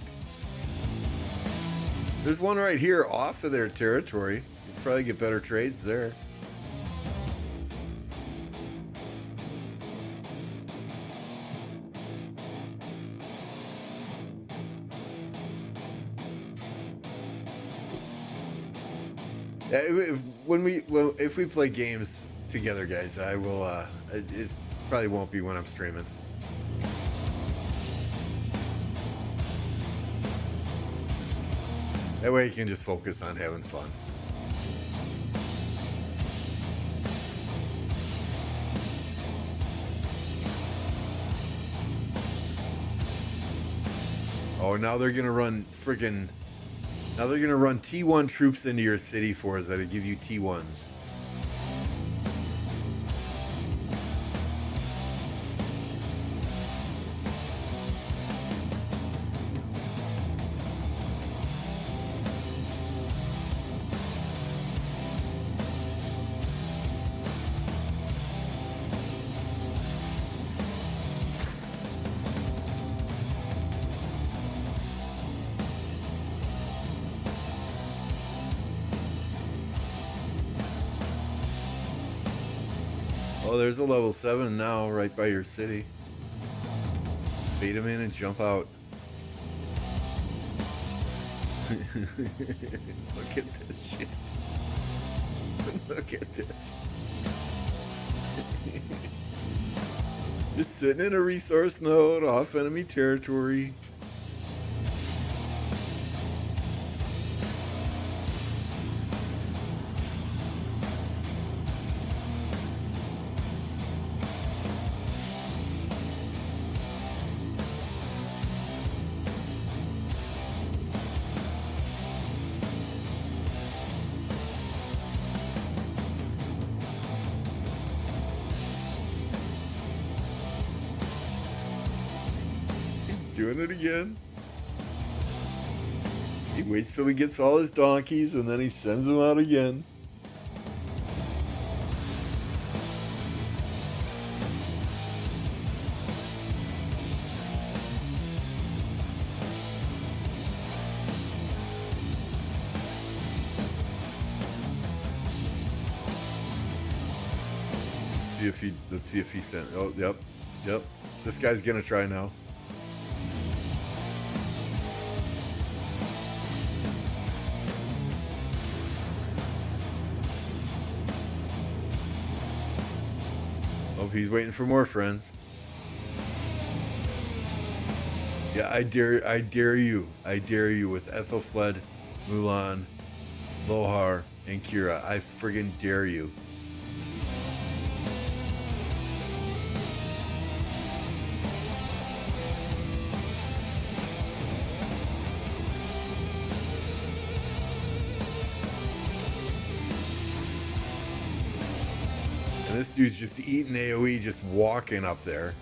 Speaker 1: There's one right here off of their territory. You'll probably get better trades there. Yeah, if we play games together, guys, I will. It probably won't be when I'm streaming. That way you can just focus on having fun. Oh, now they're gonna run friggin'. Now they're gonna run T1 troops into your city for us that'll give you T1s. Oh, there's a level 7 now right by your city. Bait him in and jump out. Look at this shit. Look at this. Just sitting in a resource node off enemy territory. doing it again. He waits till he gets all his donkeys and then he sends them out again. Let's see if he sent. Oh, yep. This guy's gonna try now. Oh, he's waiting for more friends. Yeah, I dare you with Ethelfled, Mulan, Lohar, and Kira. I friggin' dare you. This dude's just eating AoE, just walking up there.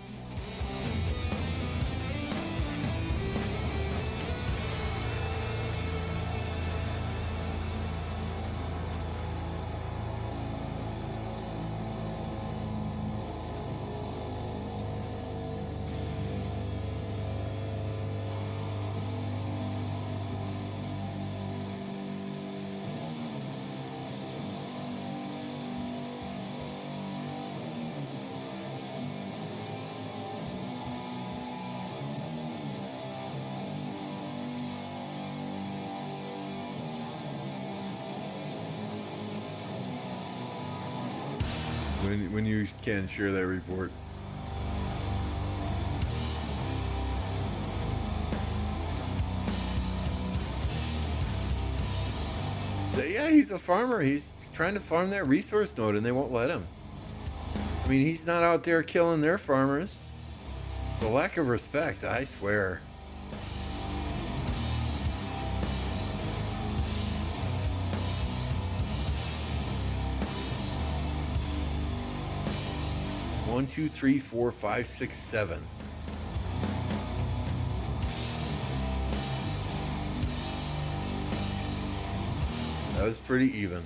Speaker 1: When you can share that report. Say, yeah, he's a farmer. He's trying to farm that resource node and they won't let him. I mean, he's not out there killing their farmers. The lack of respect, I swear. One, two, three, four, five, six, seven. That was pretty even.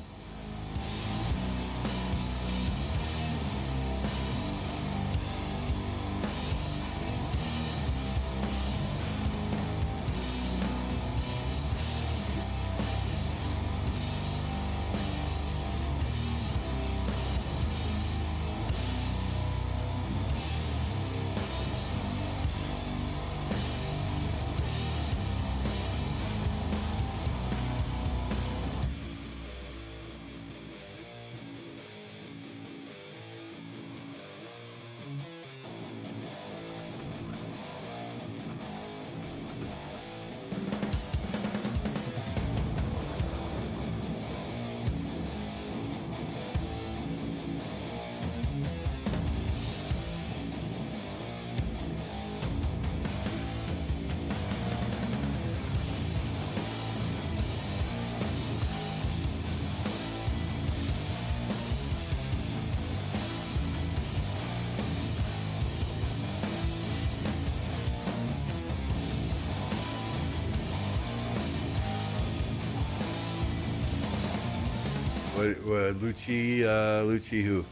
Speaker 1: What Lucci who?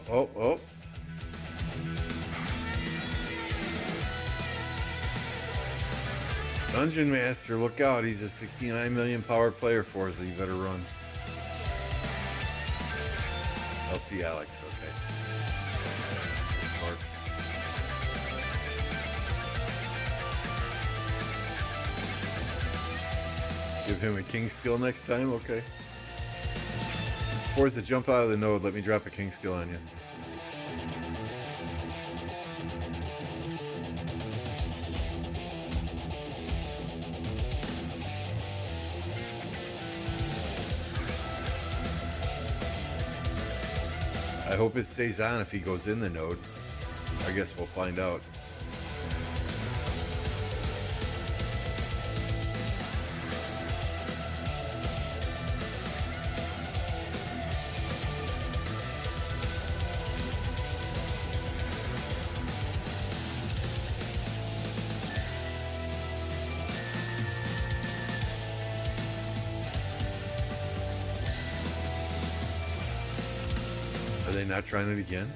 Speaker 1: Oh. Dungeon Master, look out. He's a 69 million power player for us, so you better run. I'll see Alex, okay. Barb. Give him a king skill next time, okay. Forza, jump out of the node. Let me drop a king skill on you. I hope it stays on if he goes in the node. I guess we'll find out. Are they not trying it again?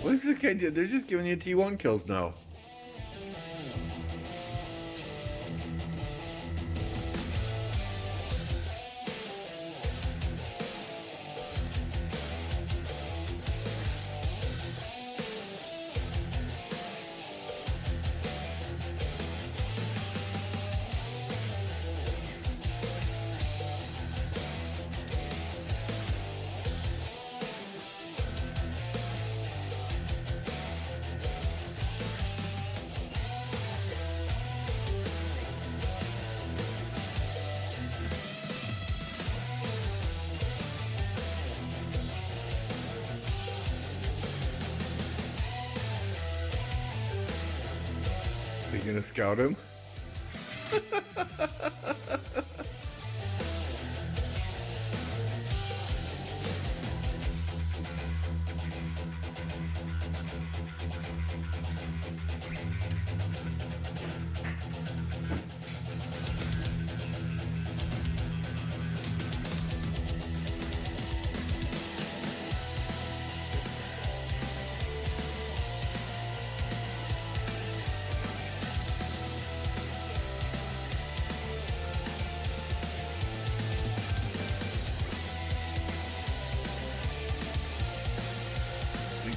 Speaker 1: What is this guy do? They're just giving you T1 kills now. Are you gonna scout him?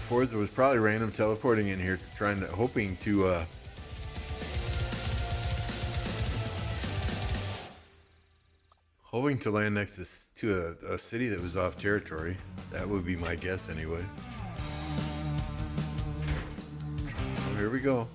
Speaker 1: Forza was probably random teleporting in here, hoping to land next to a city that was off territory. That would be my guess anyway. Oh, here we go.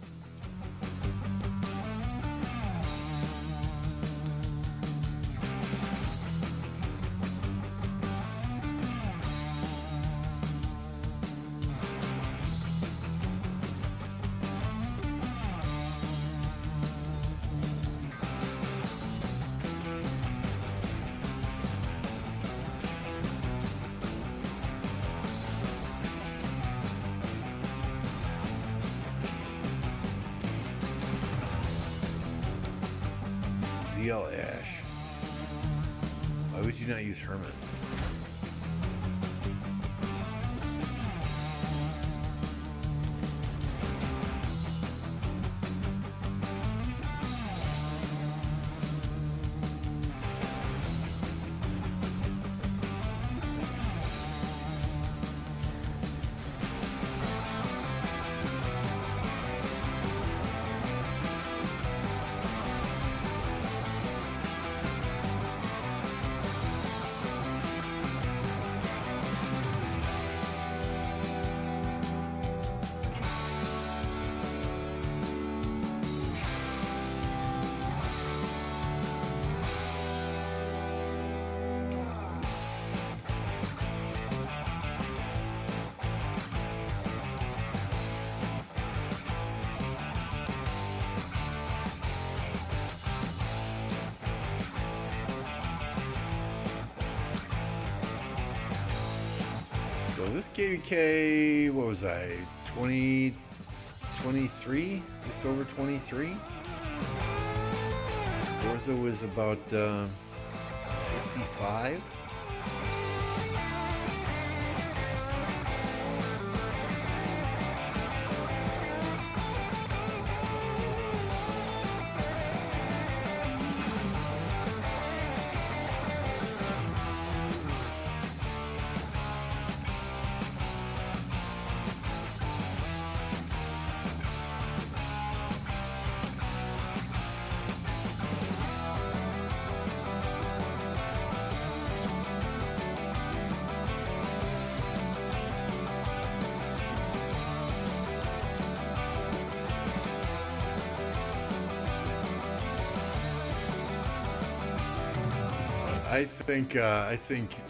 Speaker 1: ZL Ash. Why would you not use Hermit? So this KvK, what was I, 23? Just over 23? Forza was about 55? I think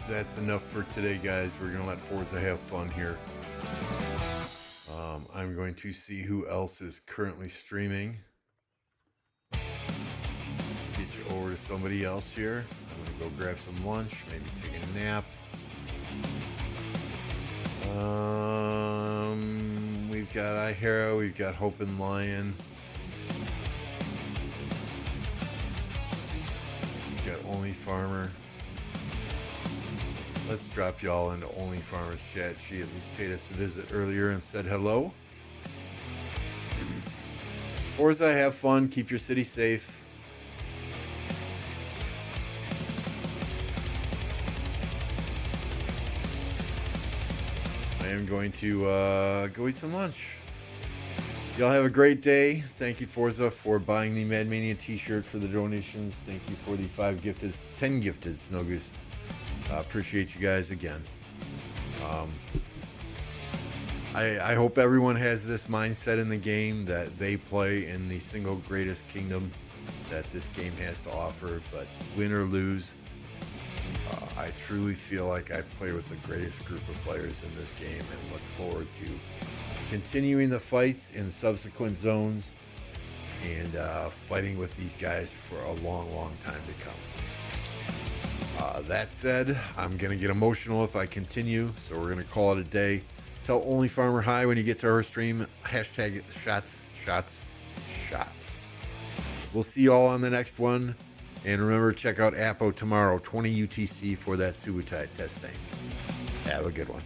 Speaker 1: that's enough for today, guys. We're gonna let Forza have fun here. I'm going to see who else is currently streaming. Get you over to somebody else here. I'm gonna go grab some lunch, maybe take a nap. We've got iHero, we've got Hope and Lion. We've got Only Farmer. Let's drop y'all into Only Farmer's chat. She at least paid us a visit earlier and said hello. Forza, have fun. Keep your city safe. I am going to go eat some lunch. Y'all have a great day. Thank you, Forza, for buying the Mad Mania t-shirt for the donations. Thank you for the 10 gifted Snow Goose. Appreciate you guys again. I hope everyone has this mindset in the game that they play in the single greatest kingdom that this game has to offer. But win or lose, I truly feel like I play with the greatest group of players in this game and look forward to continuing the fights in subsequent zones and fighting with these guys for a long, long time to come. That said, I'm going to get emotional if I continue, so we're going to call it a day. Tell Only Farmer hi when you get to her stream. Hashtag shots. We'll see you all on the next one. And remember, check out Apo tomorrow, 20 UTC for that Subutai testing. Have a good one.